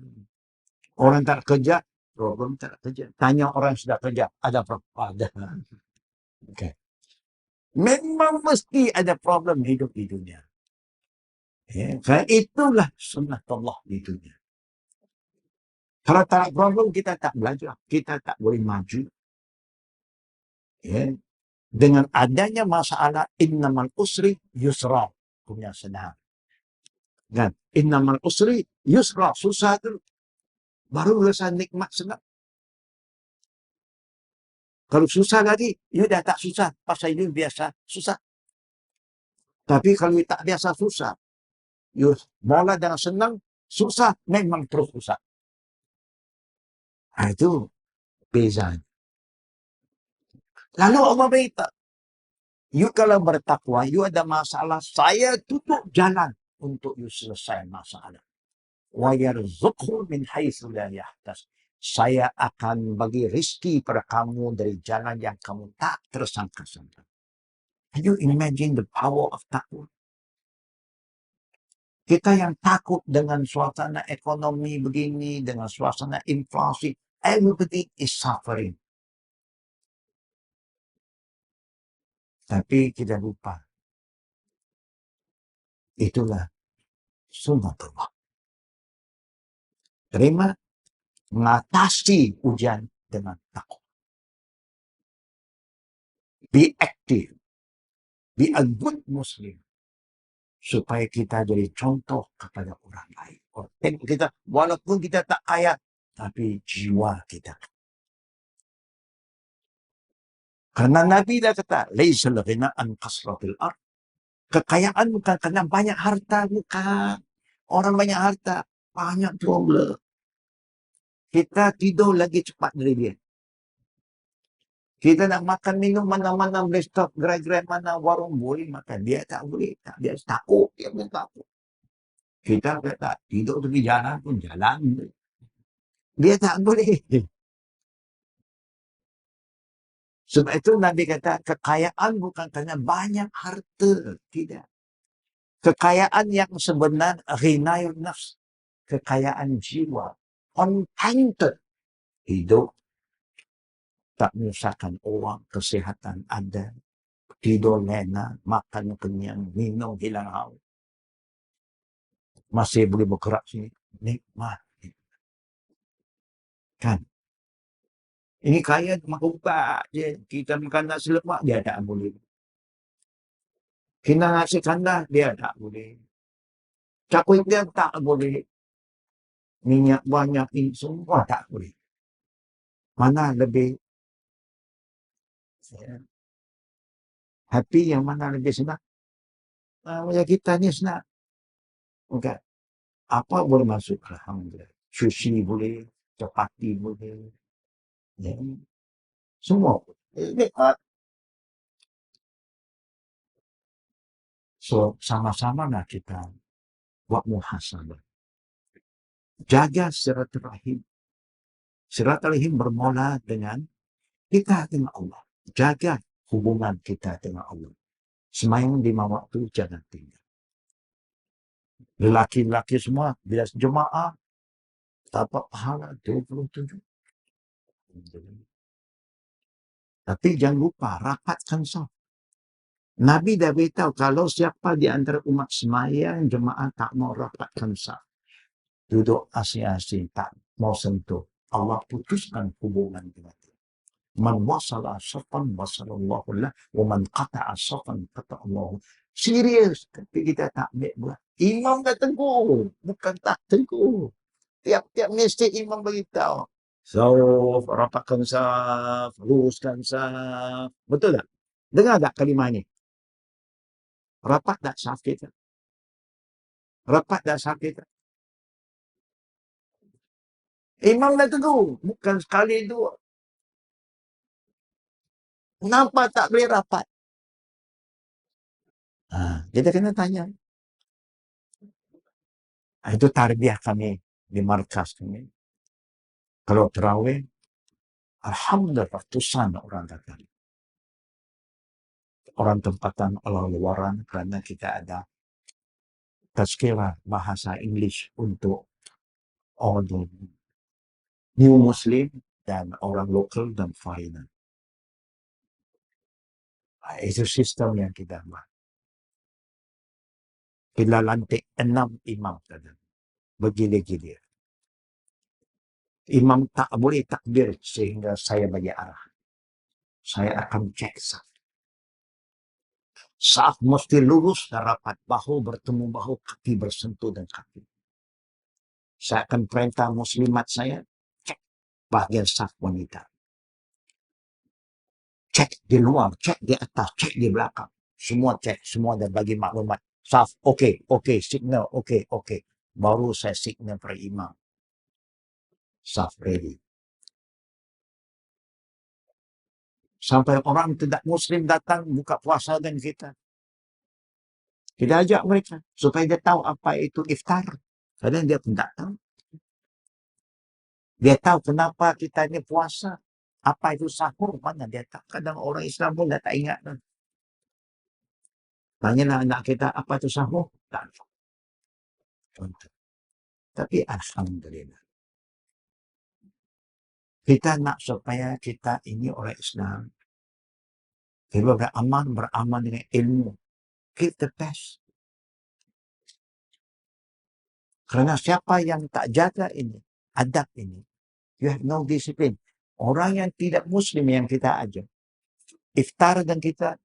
Orang tak kerja, problem tak kerja. Tanya orang sudah kerja, ada problem? Ada. Okay. Memang mesti ada problem hidup di dunia. Karena itulah sunnatullah di dunia. Kalau tak ada problem, kita tak belajar. Kita tak boleh maju. Dengan adanya masalah, innamal usri yusra. Punya senang. Kan? Innamal usri yusra. Susah tu. Baru rasa nikmat senang. Kalau susah lagi, you dah tak susah. Pasal you biasa susah. Tapi kalau you tak biasa susah, you mula dengan senang, susah, memang terus susah. Itu beza. Lalu Allah beritahu, you kalau bertakwa, you ada masalah, saya tutup jalan untuk you selesai masalah. wa yarzuqhu min haitsu la yahtasib. Saya akan bagi rizki pada kamu dari jalan yang kamu tak tersangka-sangka. Can you imagine the power of taqwa? Kita yang takut dengan suasana ekonomi begini, dengan suasana inflasi, everybody is suffering. Tapi kita lupa, itulah sunnatullah. Terima, mengatasi ujian dengan takwa. Be active, be a good Muslim, supaya kita jadi contoh kepada orang lain. Tengok kita, walaupun kita tak kaya, tapi jiwa kita. Karena Nabi dah kata, laisal ghina an kasratil ard. Kekayaan bukan karena banyak harta, bukan. Orang banyak harta, banyak problem. Kita tidur lagi cepat dari dia. Kita nak makan minum mana-mana boleh stop, gerai-gerai mana warung boleh makan. Dia tak boleh. Tak, dia takut. Dia pun takut. Kita kata tidur tepi jalan pun jalan. Dia tak boleh. Sebab itu Nabi kata kekayaan bukan kerana banyak harta. Tidak. Kekayaan yang sebenar ghinayun nafs. Kekayaan jiwa. Contented. Hidup tak menyusahkan orang, kesihatan ada, tidur lena, makan kenyang, minum hilang haus. Masih boleh bergerak sini. Nikmat. Kan? Ini kaya makan ubat je. Kita makan nasi lemak, dia tak boleh. Kita nasi kandar, dia tak boleh. Cakwe dia tak boleh. Minyak banyak, ini semua tak boleh. Mana lebih happy, yang mana lebih senang? Macam kita ni senang. Okay. Apa boleh masuk? Alhamdulillah. Sushi boleh, chapati boleh. Ya. Semua boleh. So, sama-sama lah kita buat muhasabah. Jaga silaturahim. Silaturahim bermula dengan kita dengan Allah. Jaga hubungan kita dengan Allah. Semayang 5 waktu jangan tinggal. Lelaki-lelaki semua bila jemaah dapat pahala 27. Tapi jangan lupa rapatkan saf. Nabi dah beritahu kalau siapa di antara umat semayang jemaah tak mau rapatkan saf, duduk asing-asing, tak mau sentuh, Allah putuskan hubungan dengan dia. Man wasala safan wasalallahu lah, wa man qata'a safan qata'allahu. Serius, tapi kita tak ambil buat. Imam dah tegur, bukan tak tegur. Tiap-tiap masjid imam beritahu. So, rapatkan saf, luruskan saf. Betul tak? Dengar tak kalimah ni? Rapat tak saf kita? Rapat tak saf kita? Imam dah tegur, bukan sekali dua. Kenapa tak boleh rapat? Kita kena tanya. Itu tarbiyah kami di markas kami. Kalau terawih, alhamdulillah ratusan orang datang. Orang tempatan, orang luaran, kerana kita ada tazkirah bahasa English untuk all the new Muslim dan orang lokal dan foreigner. Itu sistem yang kita buat. Kita lantik 6 imam tadi. Bergilir-gilir. Imam tak boleh takbir sehingga saya bagi arah. Saya akan cek saf. Saf mesti lurus dan rapat. Bahu bertemu bahu, kaki bersentuh dan kaki. Saya akan perintah muslimat saya, cek bahagian saf wanita. Cek di luar, cek di atas, cek di belakang. Semua cek, semua dan bagi maklumat. Saf, okey, signal, okey. Baru saya signal para imam. Saf ready. Sampai orang tidak Muslim datang buka puasa dengan kita. Kita ajak mereka supaya dia tahu apa itu iftar. Kadang dia pun tak tahu. Dia tahu kenapa kita ni puasa. Apa itu sahur, mana dia tak. Kadang orang Islam pun dah tak ingat. Tanyalah anak kita, apa itu sahur? Tak tahu. Contoh. Tapi Alhamdulillah. Kita nak supaya kita ini orang Islam. Kita beramal dengan ilmu. Give the best. Kerana siapa yang tak jaga ini, adab ini, you have no discipline. Orang yang tidak Muslim yang kita ajar, iftar dan kita,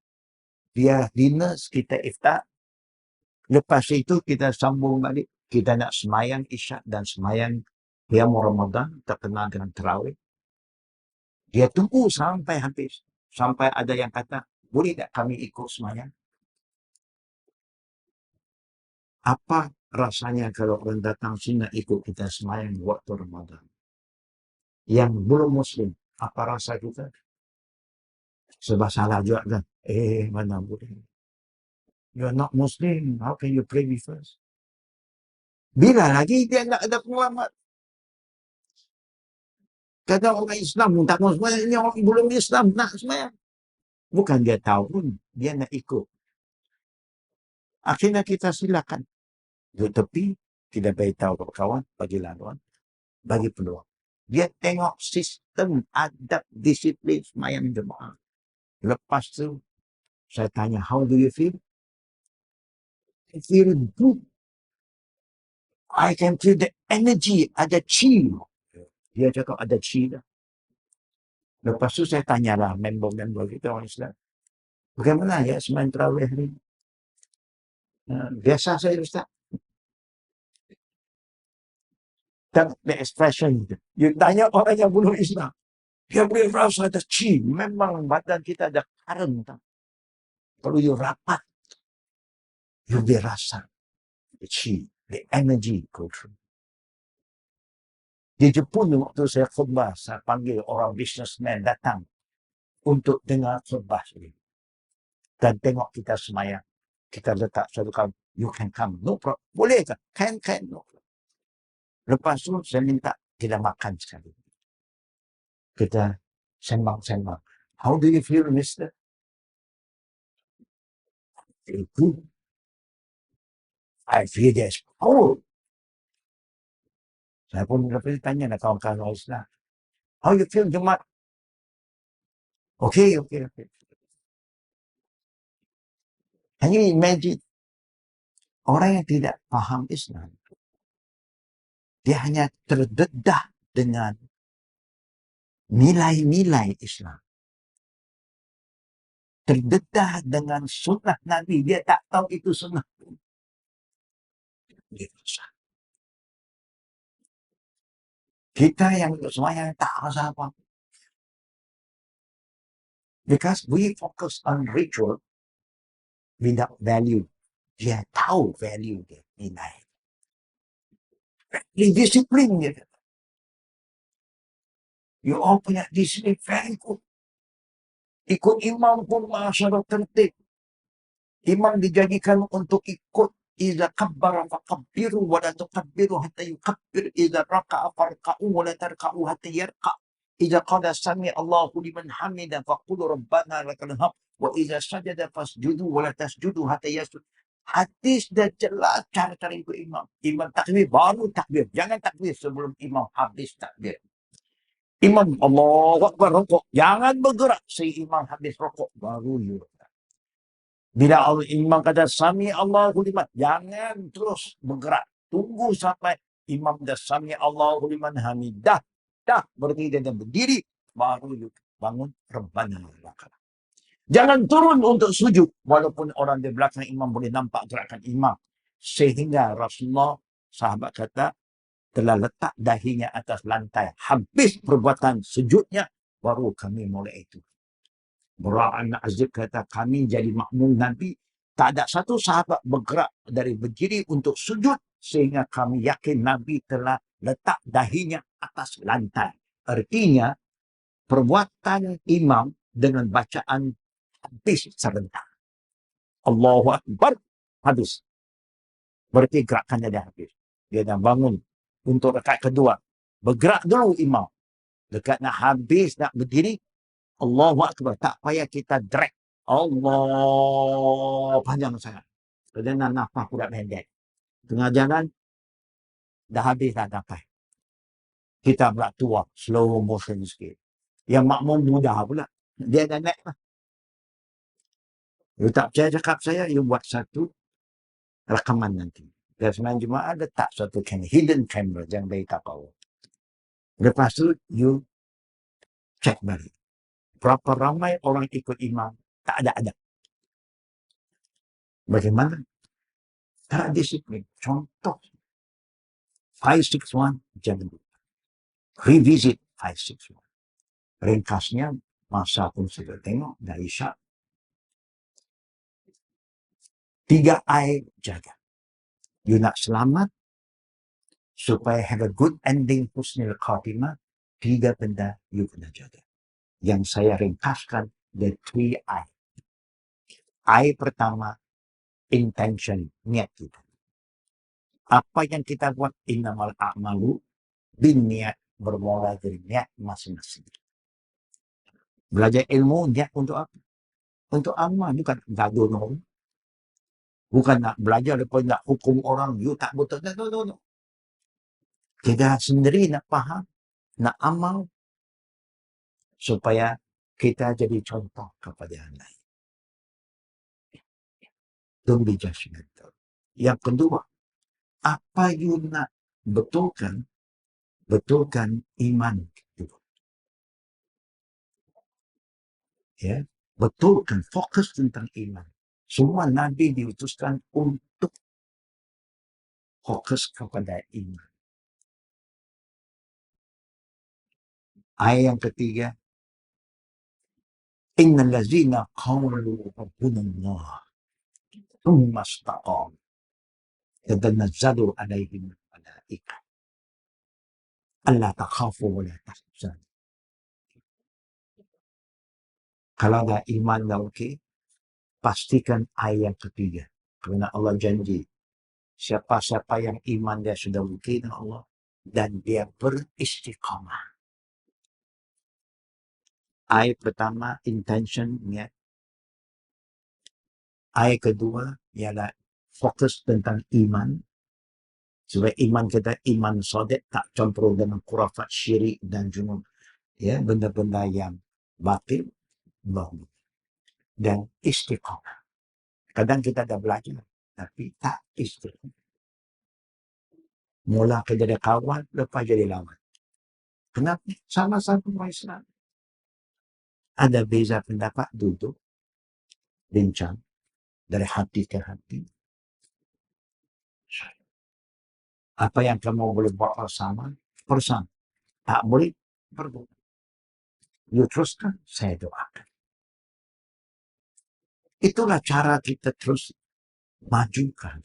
dia dinner, kita iftar. Lepas itu kita sambung balik. Kita nak semayang Isyak dan semayang Qiyam Ramadan, terkenal dengan Tarawih. Dia tunggu sampai habis. Sampai ada yang kata, boleh tak kami ikut semayang? Apa rasanya kalau orang datang sini nak ikut kita semayang waktu Ramadan? Yang belum Muslim, apa rasa kita? Sebab salah juga kan? Mana boleh. You are not Muslim, how can you pray with us? Bila lagi dia nak ada penguamat? Kadang orang Islam pun tak mau semayang, ini orang belum Islam nak semayang. Bukan dia tahu pun, dia nak ikut. Akhirnya kita silakan. Duduk tepi, tidak beritahu kawan, bagi laluan, bagi peluang. Dia tengok sistem, adab, disiplin semayang jemaah. Lepas tu, saya tanya, how do you feel? I feel good. I can feel the energy, ada chi. Dia cakap ada chi dah. Lepas tu saya tanyalah member-member kita orang Islam. Bagaimana ya semayang tarawih hari ini? Biasa saya Ustaz. Dan the expression itu. You tanya orang yang belum Islam. Dia boleh rasa ada chi. Memang badan kita ada karen. Kalau you rapat, you boleh rasa the chi, the energy go through. Di Jepun waktu saya khutbah, saya panggil orang businessman datang untuk dengar khutbah ini. Dan tengok kita semayang. Kita letak satu kawan, you can come, no problem. Boleh ke? Can, no problem. Lepas tu saya minta kita makan sekali. Kita sembang-sembang. How do you feel, mister? I feel good. I feel there's power. Saya pun lepas tanya nak kawan-kawan Islam. How you feel, Jumat? Okay. Can you imagine? Orang yang tidak faham Islam, dia hanya terdedah dengan nilai-nilai Islam. Terdedah dengan sunnah Nabi. Dia tak tahu itu sunnah. Dia susah. Kita yang semuanya tak rasa apa. Because we focus on ritual without value. Dia tahu value dia, nilai. Dia disiplin dia. You all punya disiplin very good. Ikut imam pun masyarakat tertib. Imam dijadikan untuk ikut. Iza kabbara fakabbiru wa la tukabbiru hatta yukabbir. Iza raka'a farka'u wa la tarka'u hatta yarka'. Iza qala sami Allahu liman hamida faqulu rabbana lakal hamd. Wa iza sajada fasjudu wa la tasjudu hatta yasjud. Hadis dah jelas cara-cara ikut imam. Imam takbir, baru takbir. Jangan takbir sebelum imam habis takbir. Imam Allahu Akbar rokok. Jangan bergerak imam habis rokok. Baru you. Bila imam kata sami Allahu liman, jangan terus bergerak. Tunggu sampai imam dah sami Allahu liman hamidah. Dah berdiri dan berdiri. Baru you bangun. Rabbana lakal. Jangan turun untuk sujud. Walaupun orang di belakang imam boleh nampak gerakan imam. Sehingga Rasulullah sahabat kata telah letak dahinya atas lantai. Habis perbuatan sujudnya, baru kami mulai itu. Bura'an Azib kata, kami jadi makmum Nabi. Tak ada satu sahabat bergerak dari berdiri untuk sujud. Sehingga kami yakin Nabi telah letak dahinya atas lantai. Artinya, perbuatan imam dengan bacaan habis serentak. Allahu Akbar, habis. Berarti gerakannya dah habis. Dia dah bangun untuk rakaat kedua. Bergerak dulu imam. Dekat nak habis, nak berdiri, Allahu Akbar. Tak payah kita drag. Allah panjang sangat. Kerana nafas pula pendek. Tengah jalan, dah habis dah dapat. Kita pula tua, slow motion sikit. Yang makmum muda pula. Dia dah naik lah. You tak percaya cakap saya, you buat satu rakaman nanti. Dan sebenarnya Jumaat letak satu hidden camera, jangan beritahu kau. Lepas tu, you cek balik. Berapa ramai orang ikut imam, tak ada. Bagaimana? Tak disiplin. Contoh, 561, jangan lupa. Revisit 561. Ringkasnya, masa pun sudah tengok, dah isyak. 3 I jaga. You nak selamat, supaya have a good ending, husnul khatimah, 3 benda you kena jaga. Yang saya ringkaskan, the 3 I. I pertama, intention, niat kita. Apa yang kita buat, innamal a'malu binniat, bermula dari niat masing-masing. Belajar ilmu, niat untuk apa? Untuk amal, bukan gaduh orang. Bukan nak belajar lepas nak hukum orang, you tak betul. No. Kita sendiri nak faham, nak amal, supaya kita jadi contoh kepada yang lain. Don't be judgmental. Yang kedua, apa you nak betulkan iman itu. Ya, betulkan, fokus tentang iman. Semua Nabi diutuskan untuk fokus kepada iman. Ayat yang ketiga, innal ladzina qalu rabbuna Allah thumma istaqamu tatanazzalu alaihim malaikah alla takhafu wa la tahzanu. Kalau dah iman dah okey, pastikan ayat yang ketiga. Kerana Allah janji, siapa-siapa yang iman dia sudah okey dengan Allah dan dia beristiqamah. Ayat pertama, intention, niat. Ayat kedua, ialah fokus tentang iman. Supaya iman kita iman sadiq, tak campur dengan khurafat syirik dan junub. Ya, benda-benda yang batil, bahu. Dan istiqamah. Kadang kita dah belajar, tapi tak istiqamah. Mula ke jadi kawan, lepas jadi lawan. Kenapa? Sama-sama orang Islam. Ada beza pendapat, duduk, bincang, dari hati ke hati. Apa yang kamu boleh buat bersama, tak boleh, berbuat. You teruskan, saya doakan. Itulah cara kita terus majukan.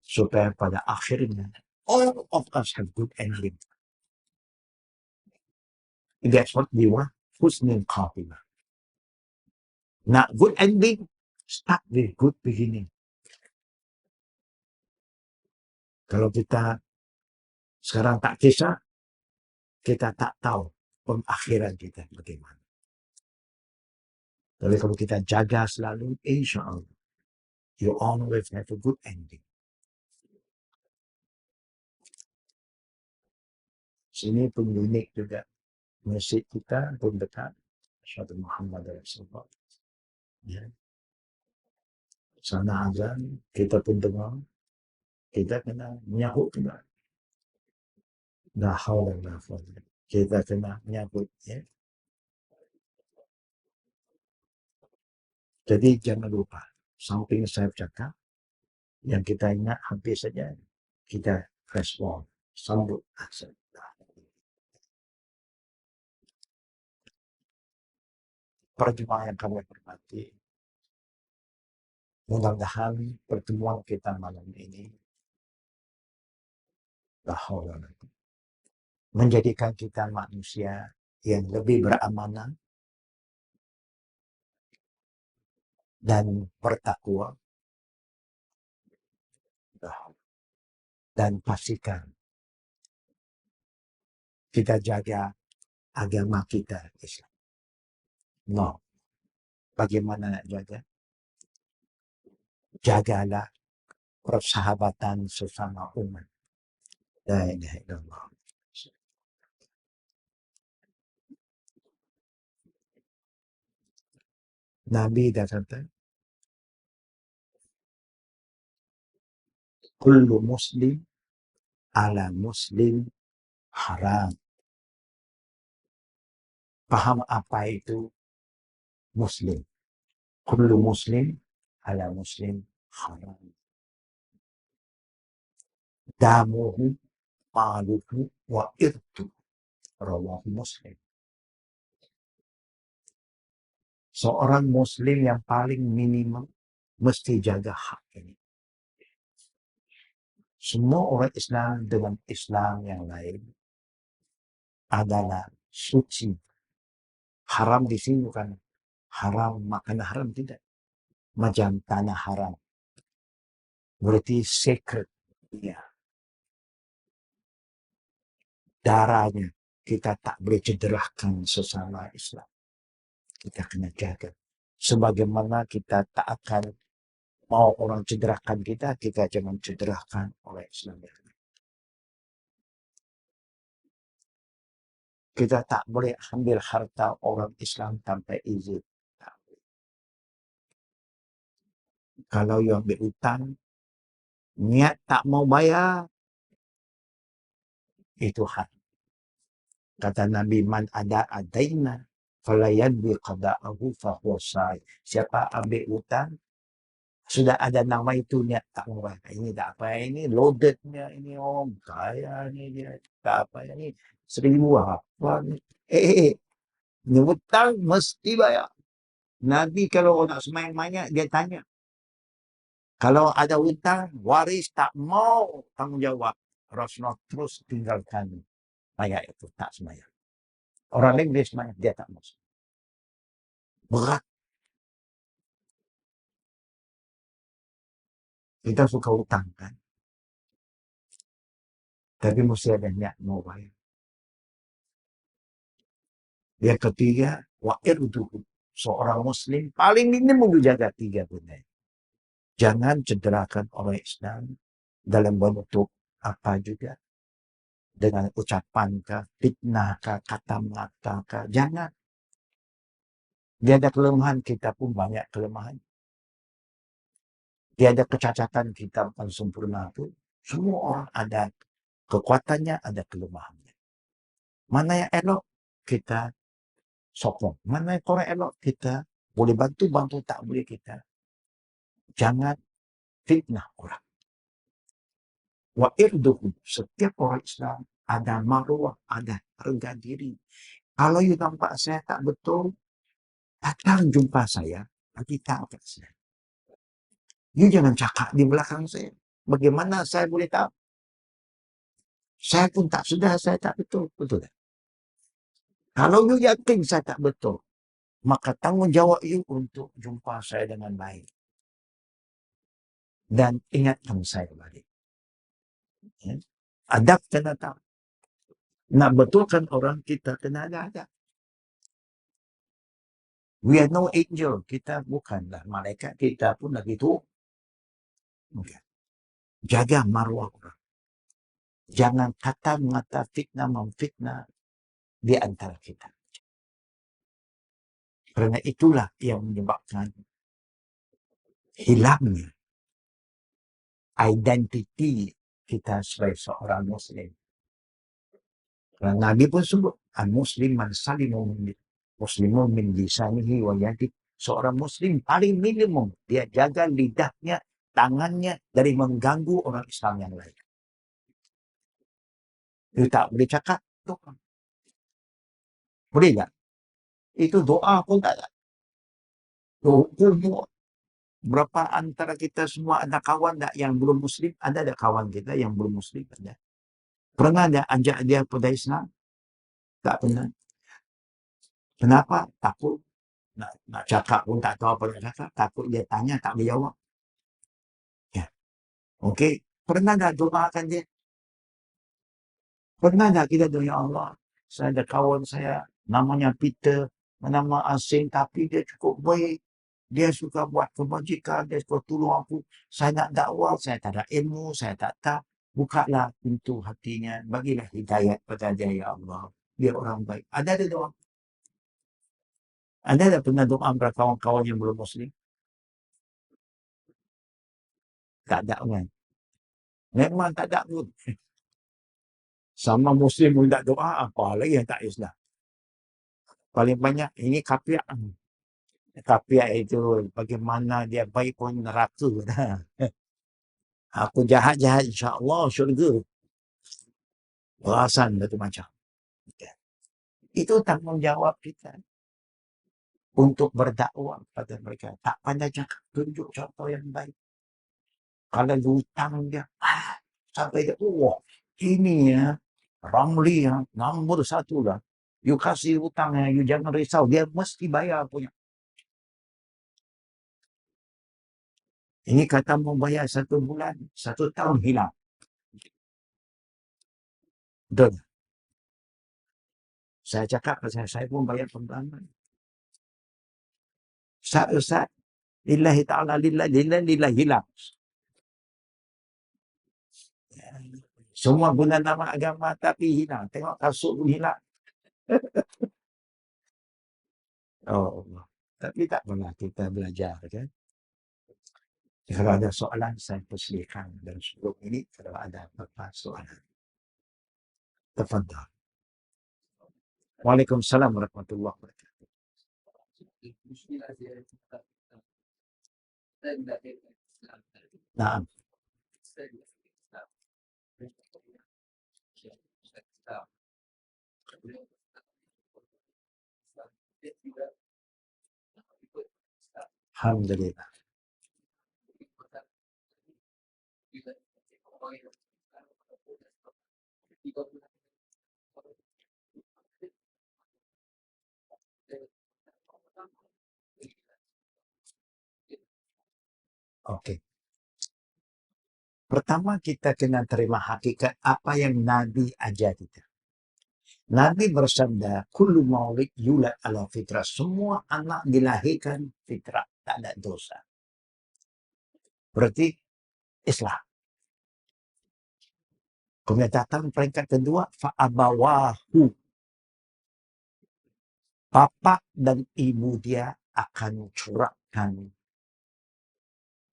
Supaya pada akhirnya, all of us have good ending. That's what we want, husnul khatimah. Nak good ending, start with good beginning. Kalau kita sekarang tak kisah, kita tak tahu pengakhiran kita bagaimana. Tapi kalau kita jaga selalu, insyaAllah, you always have a good ending. Sini pun unik juga. Masjid kita pun dekat. Syaitan Muhammad Rasulullah. Ya. Sana azan, kita pun dengar. Kita kena menyahut juga. La haula wala quwwata. Kita kena menyahut. Ya. Jadi jangan lupa. Samping saya cakap, yang kita ingat hampir saja, kita respon. Sambut azan. Para jemaah yang kami hormati, mudah-mudahan pertemuan kita malam ini menjadikan kita manusia yang lebih beramanah dan bertakwa. dan pastikan kita jaga agama kita Islam. No. Bagaimana nak jaga? Jagalah persahabatan sesama umat. La ilaha illallah. Nabi dah kata, kullu muslim ala muslim haram. Faham apa itu muslim? Kullu muslim ala muslim haram. Damuhu maluhu wa irtu. Rawahu Muslim. Seorang muslim yang paling minimum mesti jaga hak ini. Semua orang Islam dengan Islam yang lain adalah suci. Haram di sini bukan haram makan haram, tidak. Macam tanah haram. Berarti sacred. Ya. Darahnya kita tak boleh cederahkan sesama Islam. Kita kena jaga. Sebagaimana kita tak akan mau orang cederahkan kita, kita jangan cederahkan orang Islam. Kita tak boleh ambil harta orang Islam tanpa izin. Kalau you ambil hutang, niat tak mau bayar, itu hak. Kata Nabi, man ada adaina, falayadbi qada'ahu fahuwa sa'id. Siapa ambil hutang, sudah ada nama itu niat tak mau bayar. Ini tak apa, ini loadednya, ini orang kaya, ini dia tak apa, ini 1,000 apa ni. Ni hutang mesti bayar. Nabi kalau nak semayang-mayang, dia tanya. Kalau ada hutang, waris tak mau tanggungjawab. Rasulullah terus tinggalkan ayat itu, tak semayang. Orang lain dia semayang, dia tak mau. Berat. Kita suka hutang kan. Tapi mesti ada niat mau bayar. Yang ketiga, wa'irduhu. Seorang muslim paling minimum menjaga 3 benda. Jangan cederakan orang Islam dalam bentuk apa juga. Dengan ucapan kah, fitnah kah, kata mata kah. Jangan. Dia ada kelemahan, kita pun banyak kelemahan. Dia ada kecacatan, kita bukan sempurna pun. Semua orang ada kekuatannya, ada kelemahannya. Mana yang elok, kita sokong. Mana yang kurang elok, kita boleh bantu, tak boleh kita. Jangan fitnah orang. Wa'irduhu. Setiap orang Islam ada maruah, ada harga diri. Kalau you nampak saya tak betul, datang jumpa saya, bagi tahu kat saya. You jangan cakap di belakang saya. Bagaimana saya boleh tahu? Saya pun tak sedar saya tak betul. Betul tak? Kalau you yakin saya tak betul, maka tanggungjawab you untuk jumpa saya dengan baik. Dan ingatkan saya balik. Ya? Adab kena tahu. Nak betulkan orang, kita kena ada adab. We are no angel. Kita bukanlah malaikat. Kita pun lagi tu. Okay. Jaga maruah orang. Jangan kata mengata fitnah memfitnah di antara kita. Kerana itulah yang menyebabkan hilangnya identiti kita sebagai seorang Muslim. Kerana Nabi pun sebut, al-Muslim man salimu muslimun min lisanihi wa yadihi. Seorang Muslim paling minimum, dia jaga lidahnya, tangannya dari mengganggu orang Islam yang lain. Dia tak boleh cakap, doa. Boleh tak? Itu doa pun tak ada. Doa. Berapa antara kita semua ada kawan tak yang belum Muslim? Ada tak kawan kita yang belum Muslim? Ada. Pernah dia ajak dia pada Islam? Tak pernah. Kenapa? Takut. Nak cakap pun tak tahu apa nak cakap. Takut dia tanya, tak boleh jawab. Ya. Okey. Pernah dah doakan dia? Pernah tak kita doa, ya Allah, saya ada kawan saya, namanya Peter, nama asing, tapi dia cukup baik. Dia suka buat kebajikan, dia suka tolong aku. Saya nak dakwah, saya tak ada ilmu, saya tak tahu. Bukalah pintu hatinya, bagilah hidayat pada dia, ya Allah. Dia orang baik. Ada doa. Anda tak pernah doa kepada kawan-kawan yang belum Muslim? Tak ada kan? Memang tak ada pun. Sama Muslim pun tak doa, apa lagi yang tak Islam. Paling banyak, ini kapiak. Kapiak itu bagaimana dia baik pun neraka. Aku jahat-jahat, insyaAllah syurga. Perasan macam-macam. Itu tanggungjawab kita untuk berdakwah pada mereka. Tak pandai cakap, tunjuk contoh yang baik. Kalau hutang dia, sampai dia, wah, ini ya, Ramli ya, nombor satu lah. You kasih hutangnya, you jangan risau, dia mesti bayar punya. Ini kata mau bayar 1 bulan, 1 tahun hilang. Betul. Saya cakap, saya pun bayar pelan-pelan. Ustaz, lillahi ta'ala, lillahi hilang. Semua guna nama agama tapi hilang. Tengok kasut pun hilang. Oh Allah. Tapi tak pernah kita belajar kan. Kalau ada soalan saya persediakan dalam 10 minit kalau ada apa-apa soalan. Tafadhal. Waalaikumsalam warahmatullahi wabarakatuh. Naam. Alhamdulillah. Okey. Pertama kita kena terima hakikat apa yang Nabi ajar kita. Nabi bersabda, kullu maulid yulad ala fitrah. Semua anak dilahirkan fitrah, tak ada dosa. Berarti Islam. Kemudian datang peringkat kedua, fa'abawahu. Bapa dan ibu dia akan curahkan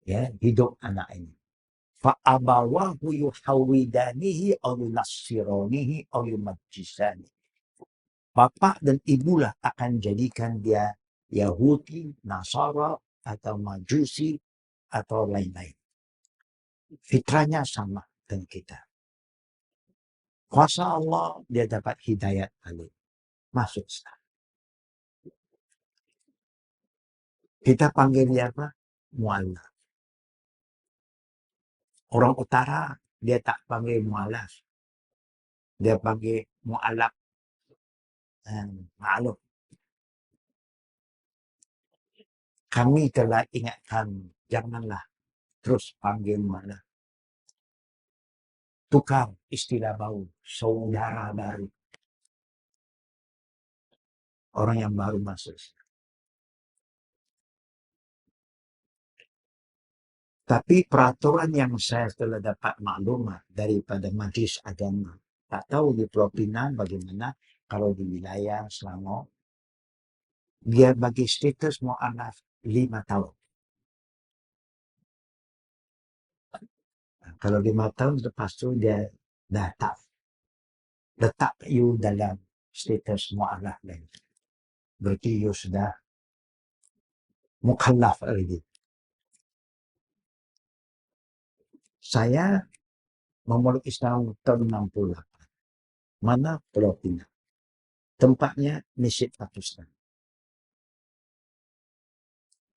ya, hidup anak ini. Fa'abawahu yuhawidanihi aw yunassiranihi aw yumajjisanihi. Bapa dan ibulah akan jadikan dia Yahudi, Nasara, atau Majusi, atau lain-lain. Fitrahnya sama dengan kita. Kuasa Allah, dia dapat hidayat balik. Masuk Islam. Kita panggil dia apa? Mu'alaf. Orang utara, dia tak panggil mu'alaf. Dia panggil mu'alaf. Ma'aluf. Kami telah ingatkan, janganlah terus panggil mu'alaf. Tukar istilah baru, saudara baru. Orang yang baru masuk. Tapi peraturan yang saya telah dapat maklumat daripada Majlis Agama, tak tahu di Pulau Pinang bagaimana, kalau di wilayah Selangor, dia bagi status mu'alaf 5 tahun. Kalau 5 tahun lepas tu dia dah tak letak you dalam status mu'alaf lagi. Berarti you sudah mukallaf lagi. Saya memeluk Islam tahun 68. Mana? Pulau Pinang. Tempatnya Mesjid Pakistan.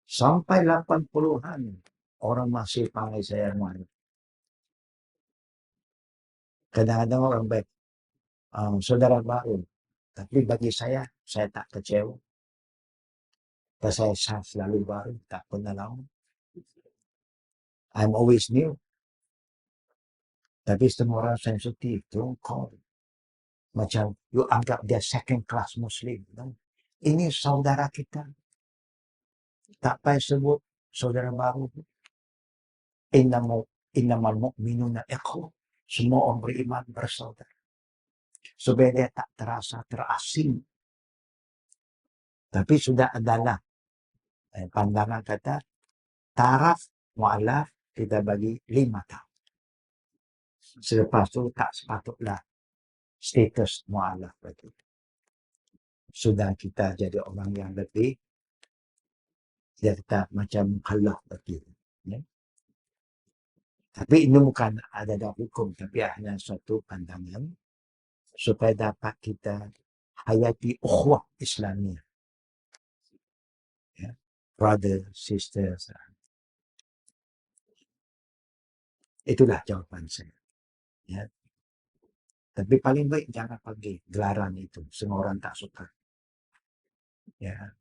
Sampai 80-an orang masih panggil saya mu'alaf. Kadang-kadang orang baik, saudara baru. Tapi bagi saya tak kecewa. Pasal saya selalu baru, tak pernah lama. I'm always new. Tapi semua orang sensitif, don't call. Macam you anggap dia second class Muslim. Ini saudara kita. Tak payah sebut saudara baru. Innamal mu'minuna ikhwah. Semua orang beriman bersaudara. Supaya dia tak terasa terasing. Tapi sudah adalah pandangan kata taraf mu'alaf kita bagi 5 tahun. Selepas tu tak sepatutlah status mu'alaf lagi. Sudah kita jadi orang yang lebih dia kata macam mukallaf lagi. Ya? Tapi ini bukan ada dalam hukum, tapi hanya suatu pandangan supaya dapat kita hayati ukhuwah Islamiyah. Ya? Brother, sisters. Itulah jawapan saya. Ya. Tapi paling baik jangan pakai gelaran itu. Semua orang tak suka. Ya.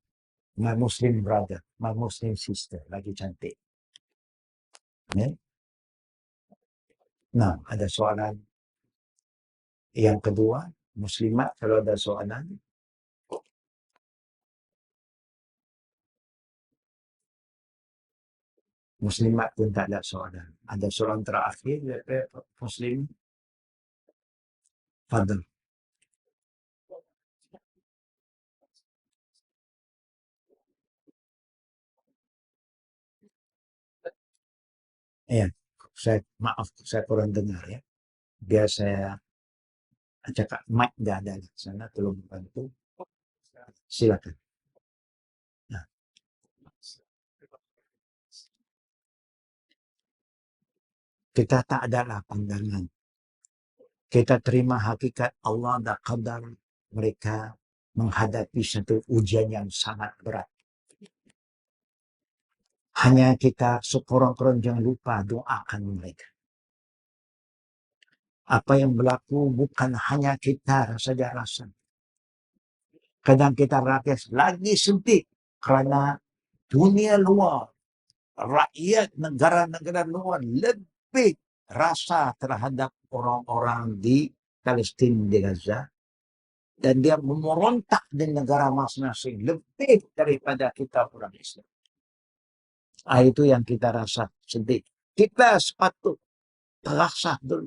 My Muslim brother, my Muslim sister, lagi cantik. Ya. Nah, ada soalan yang kedua, Muslimat kalau ada soalan. Muslimat pun tak ada soalan. Ada soalan terakhir dari Muslim. Fadal. Ya, maaf saya kurang dengar ya. Biar saya cakap mic dah ada di sana, tolong bantu. Silakan. Nah. Kita tak adalah pandangan. Kita terima hakikat Allah dan qadar mereka menghadapi satu ujian yang sangat berat. Hanya kita sekurang-kurang jangan lupa doakan mereka. Apa yang berlaku bukan hanya kita saja rasa. Kadang kita rakyat lagi sempit kerana dunia luar, rakyat negara-negara luar lebih rasa terhadap orang-orang di Palestin, di Gaza. Dan dia memerontak di negara masing-masing lebih daripada kita orang Islam. Itu yang kita rasa sedih. Kita sepatut terasa dulu.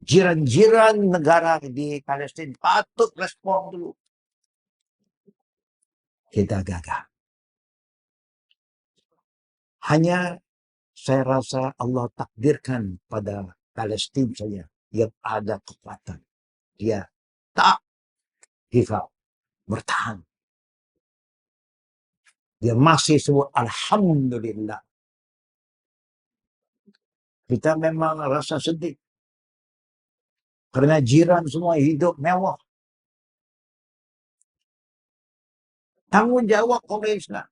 Jiran-jiran negara di Palestin patut respon dulu. Kita gagal. Hanya saya rasa Allah takdirkan pada Palestin saja yang ada kekuatan. Dia tak give up, bertahan. Dia masih sebut Alhamdulillah. Kita memang rasa sedih. Kerana jiran semua hidup mewah. Tanggungjawab orang Islam.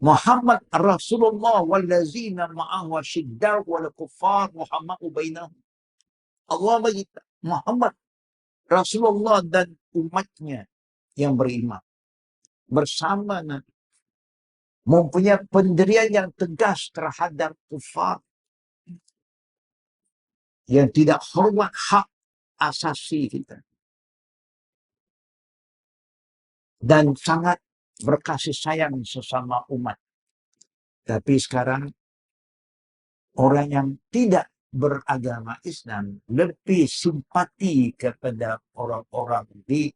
Muhammad Rasulullah wallazina ma'ahu asyiddar wal kuffar Muhammadu bainahum. Allah bagi Muhammad Rasulullah dan umatnya yang beriman bersama Nabi mempunyai pendirian yang tegas terhadap kufar yang tidak hormat hak asasi kita dan sangat berkasih sayang sesama umat. Tapi sekarang orang yang tidak beragama Islam lebih simpati kepada orang-orang di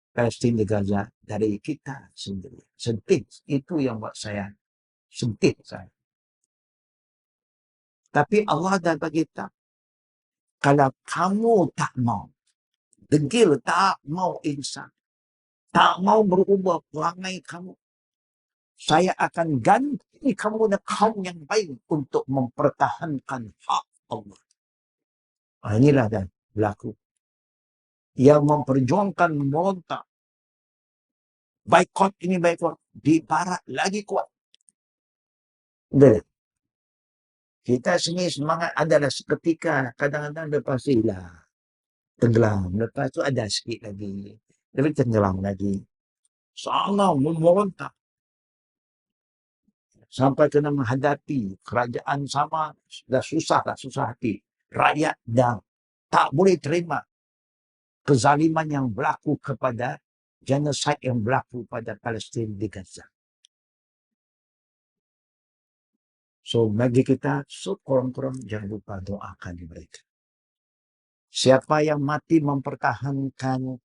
Palestin, di Gaza dari kita sendiri. Sedih. Itu yang buat saya sedih saya. Tapi Allah dah bagi tahu, kalau kamu tak mau, degil tak mau insan, tak mau berubah perangai kamu, saya akan ganti kamu dengan kaum yang baik untuk mempertahankan hak Allah. Inilah dah berlaku. Yang memperjuangkan merontak, boikot ini boikot, di barat lagi kuat. Udah. Kita sini semangat adalah seketika, kadang-kadang lepas hilang, tenggelam, lepas tu ada sikit lagi, lebih tenggelam lagi. Seolah merontak. Sampai kena menghadapi kerajaan sama, dah susah hati. Rakyat dah Tak boleh terima kezaliman yang berlaku kepada genocide yang berlaku pada Palestin di Gaza. So bagi kita, kurang-kurang jangan lupa doakan mereka. Siapa yang mati mempertahankan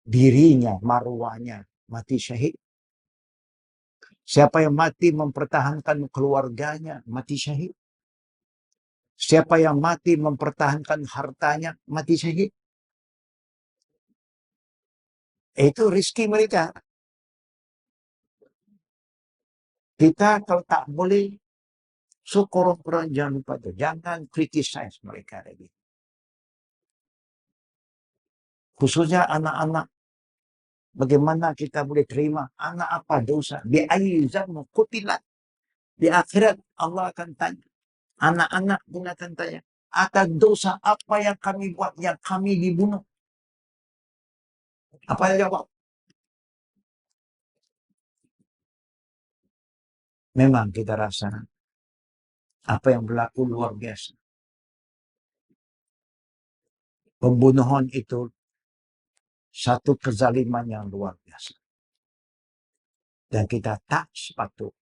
dirinya, marwahnya, mati syahid. Siapa yang mati mempertahankan keluarganya, mati syahid. Siapa yang mati mempertahankan hartanya, mati syahid. Itu rezeki mereka. Kita kalau tak boleh, kurang-kurang jangan lupa itu. Jangan criticize mereka lagi. Khususnya anak-anak. Bagaimana kita boleh terima anak apa dosa? Di ayyi zammu qutilat. Di akhirat Allah akan tanya. Anak-anak pun akan tanya. Atas dosa apa yang kami buat, yang kami dibunuh? Apa yang jawab? Memang kita rasa apa yang berlaku luar biasa. Pembunuhan itu satu kezaliman yang luar biasa. Dan kita tak sepatutnya.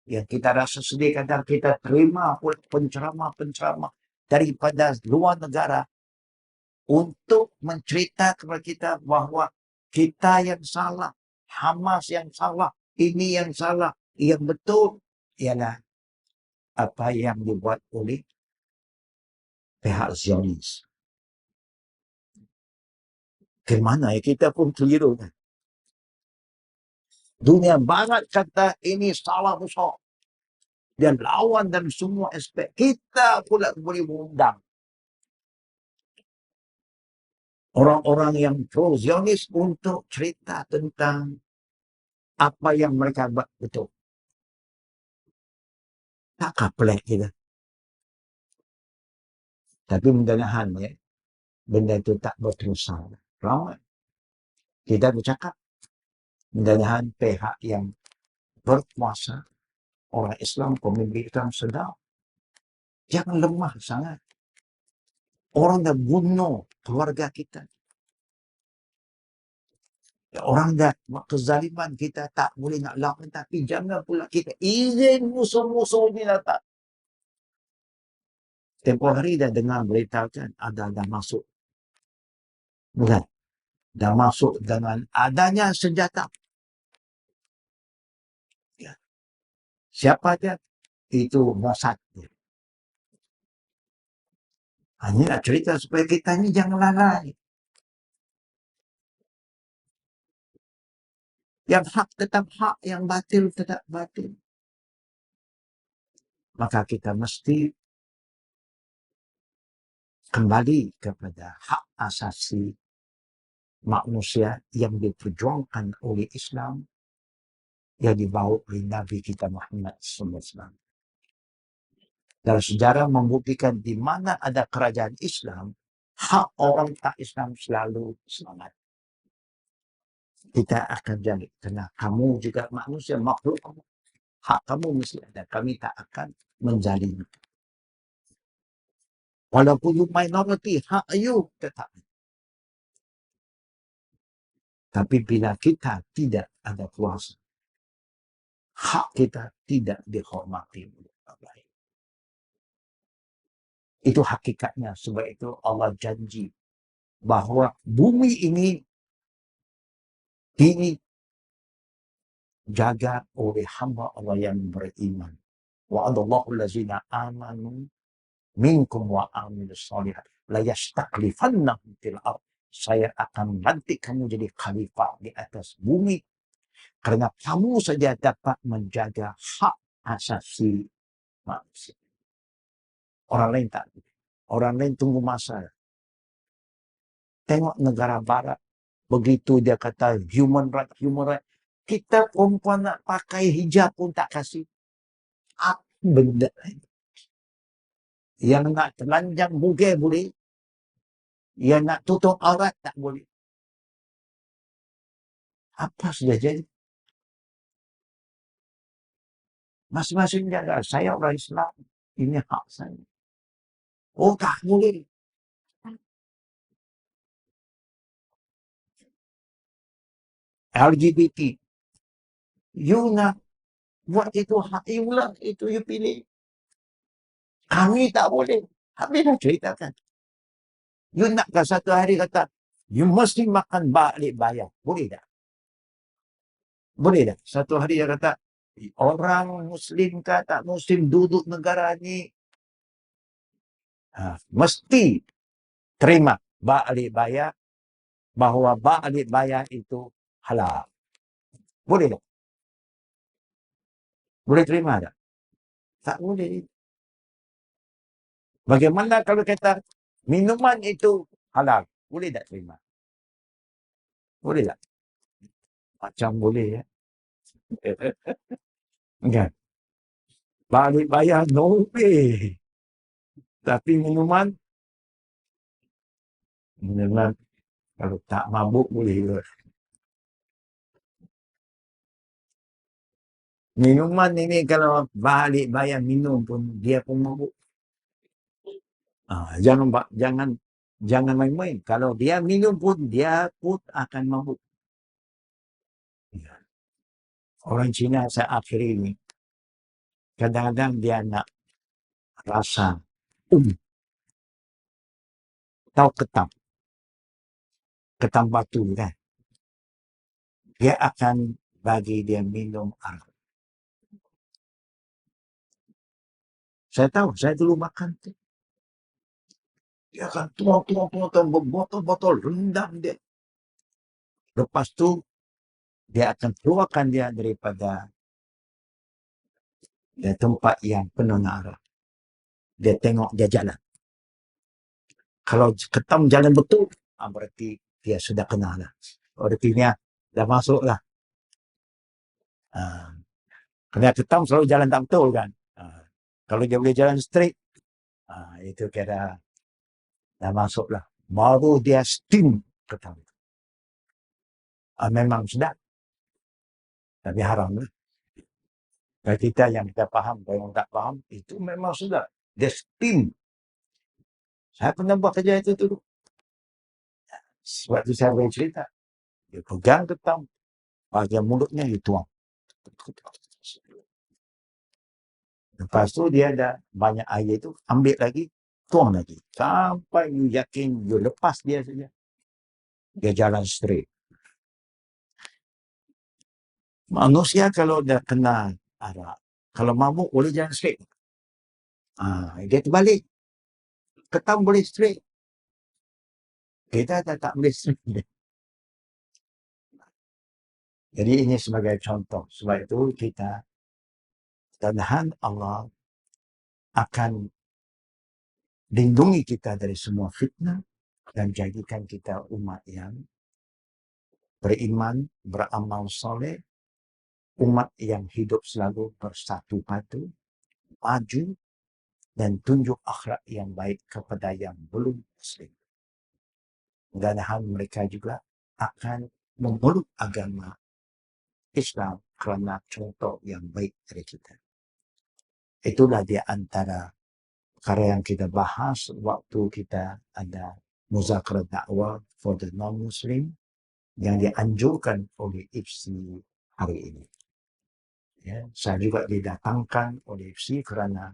Yang kita rasa sedih kadang kita terima penceramah-penceramah daripada luar negara untuk mencerita kepada kita bahawa kita yang salah, Hamas yang salah, ini yang salah, yang betul ialah apa yang dibuat oleh pihak Zionis. Kemana ya kita pun keliru kan? Dunia Barat kata ini salah besar. Dan lawan dan semua aspek. Kita pula boleh mengundang orang-orang yang pro-Zionis untuk cerita tentang apa yang mereka buat betul. Takkah pelik kita? Tapi mudah-mudahan ya, benda itu tak berterusan. Ramai. Kita bercakap. Mudah-mudahan pihak yang berkuasa, orang Islam, pemimpin Islam sedar. Jangan lemah sangat. Orang dah bunuh keluarga kita. Orang dah buat kezaliman, kita tak boleh nak lawan. Tapi jangan pula kita izin musuh-musuh ni datang. Tempoh hari dah dengar berita kan, ada masuk. Bukan? Dah masuk dengan adanya senjata. Ya. Siapa dia? Itu Mossad. Ini nak cerita supaya kita ni jangan lalai. Yang hak tetap hak, yang batil tetap batil. Maka kita mesti kembali kepada hak asasi manusia yang diperjuangkan oleh Islam yang dibawa oleh Nabi kita Muhammad SAW. Dalam sejarah membuktikan di mana ada kerajaan Islam, hak orang tak Islam selalu selamat. Kita akan jadi, kerana kamu juga manusia, makhluk kamu. Hak kamu mesti ada. Kami tak akan menjalimi. Walaupun you minority, hak you tetap. Tapi bila kita tidak ada kuasa, hak kita tidak dihormati oleh orang lain. Itu hakikatnya. Sebab itu Allah janji bahawa bumi ini dijaga oleh hamba Allah yang beriman. Wa'adallahu allazina amanu minkum wa amilus salihat la yastakhlifannahum fil ardh. Saya akan melantik kamu jadi khalifah di atas bumi kerana kamu saja dapat menjaga hak asasi manusia. Orang lain tak. Orang lain tunggu masa. Tengok negara barat, begitu dia kata human right, kita perempuan nak pakai hijab pun tak kasih. Apa benda ini? Yang nak telanjang bugil boleh, yang nak tutup aurat tak boleh. Apa sudah jadi? Masing-masing jaga. Saya orang Islam, ini hak saya. Oh tak boleh. LGBT. You nak buat itu hak you lah, itu you pilih. Kami tak boleh. Habis dah ceritakan. You nakkan satu hari kata, you mesti makan balik bayar. Boleh tak? Boleh tak? Satu hari dia kata, orang Muslim ke tak Muslim duduk negara ni, mesti terima balik bayar, bahawa balik bayar itu halal. Boleh tak? Boleh terima tak? Tak boleh. Bagaimana kalau kata minuman itu halal? Boleh tak terima? Boleh tak? Macam boleh ya. Kan? Balik bayar no way. Tapi minuman kalau tak mabuk boleh juga. Minuman ini kalau balik bayar minum pun dia pun mabuk. Jangan main-main. Kalau dia minum pun dia pun akan mabuk. Orang Cina saya akhiri ini kadang-kadang dia nak rasa tahu ketam batu kan. Dia akan bagi dia minum arak. Saya tahu, saya dulu makan tu. Dia akan tuang berbotol-botol, rendam dia. Lepas tu, dia akan keluarkan dia daripada tempat yang penuh arak. Dia tengok dia jalan. Kalau ketam jalan betul, berarti dia sudah kenal lah. Berarti dia dah masuk lah. Kena ketam selalu jalan tak betul kan. Kalau dia boleh jalan straight, itu kira dah masuk lah. Baru dia steam ketam. Memang sedap. Tapi haram lah. Kalau kita yang kita faham, kalau yang tak faham, itu memang sedap. Dia steam. Saya pernah buat kerja itu dulu. Sebab tu saya boleh cerita. Dia pegang ketam, bahagian mulutnya dia tuang. Lepas tu dia ada banyak air tu, ambil lagi, tuang lagi. Sampai you yakin, you lepas dia saja. Dia jalan straight. Manusia kalau dah kena arak, kalau mabuk boleh jalan straight. Dia terbalik. Ketam boleh straight. Kita tak boleh straight. Jadi ini sebagai contoh. Sebab itu kita, mudah-mudahan Allah akan lindungi kita dari semua fitnah dan jadikan kita umat yang beriman, beramal soleh, umat yang hidup selalu bersatu padu, maju, dan tunjuk akhlak yang baik kepada yang belum Muslim. Mudah-mudahan mereka juga akan memeluk agama Islam kerana contoh yang baik dari kita. Itulah di antara perkara yang kita bahas waktu kita ada muzakarah dakwah for the non-Muslim yang dianjurkan oleh IFSI hari ini. Ya, saya juga didatangkan oleh IFSI kerana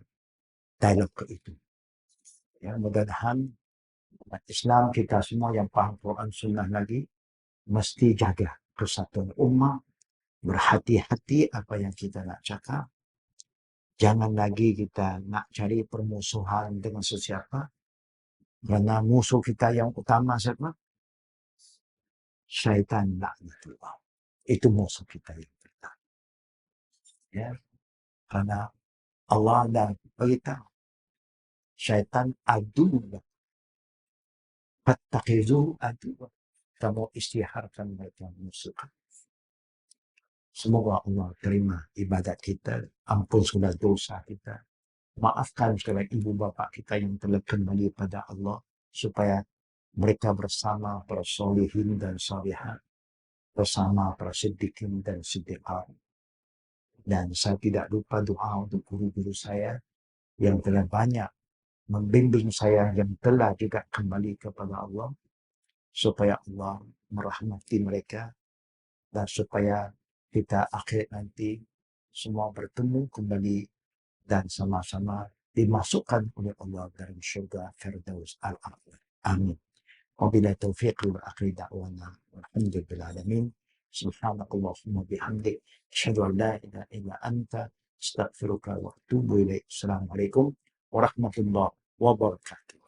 dialog itu. Ya, mudah-mudahan umat Islam kita semua yang faham Quran Sunnah lagi mesti jaga persatuan ummah, berhati-hati apa yang kita nak cakap. Jangan lagi kita nak cari permusuhan dengan sesiapa. Kerana musuh kita yang utama siapa? Syaitan laknatullah. Itu musuh kita yang pertama. Ya. Kerana Allah dah beritahu. Syaitan adulah. Fattakhidhu adulah. Kamu istiharkan mereka musuh. Semoga Allah terima ibadat kita. Ampun segala dosa kita. Maafkan segala ibu bapa kita yang telah kembali pada Allah. Supaya mereka bersama para solihin dan salihat. Bersama para siddiqin dan siddiqat. Dan saya tidak lupa doa untuk guru-guru saya yang telah banyak membimbing saya yang telah juga kembali kepada Allah supaya Allah merahmati mereka dan supaya kita akhir nanti semua bertemu kembali dan sama-sama dimasukkan oleh Allah dalam surga Firdaus Al-A'la. Amin. Wabillahi taufiq wa akhir da'wana walhamdulillahi alamin. Subhanakallahumma bihamdik asyhadu an la ilaha illa anta astaghfiruka wa atubu ilaik. Assalamualaikum warahmatullahi wabarakatuh.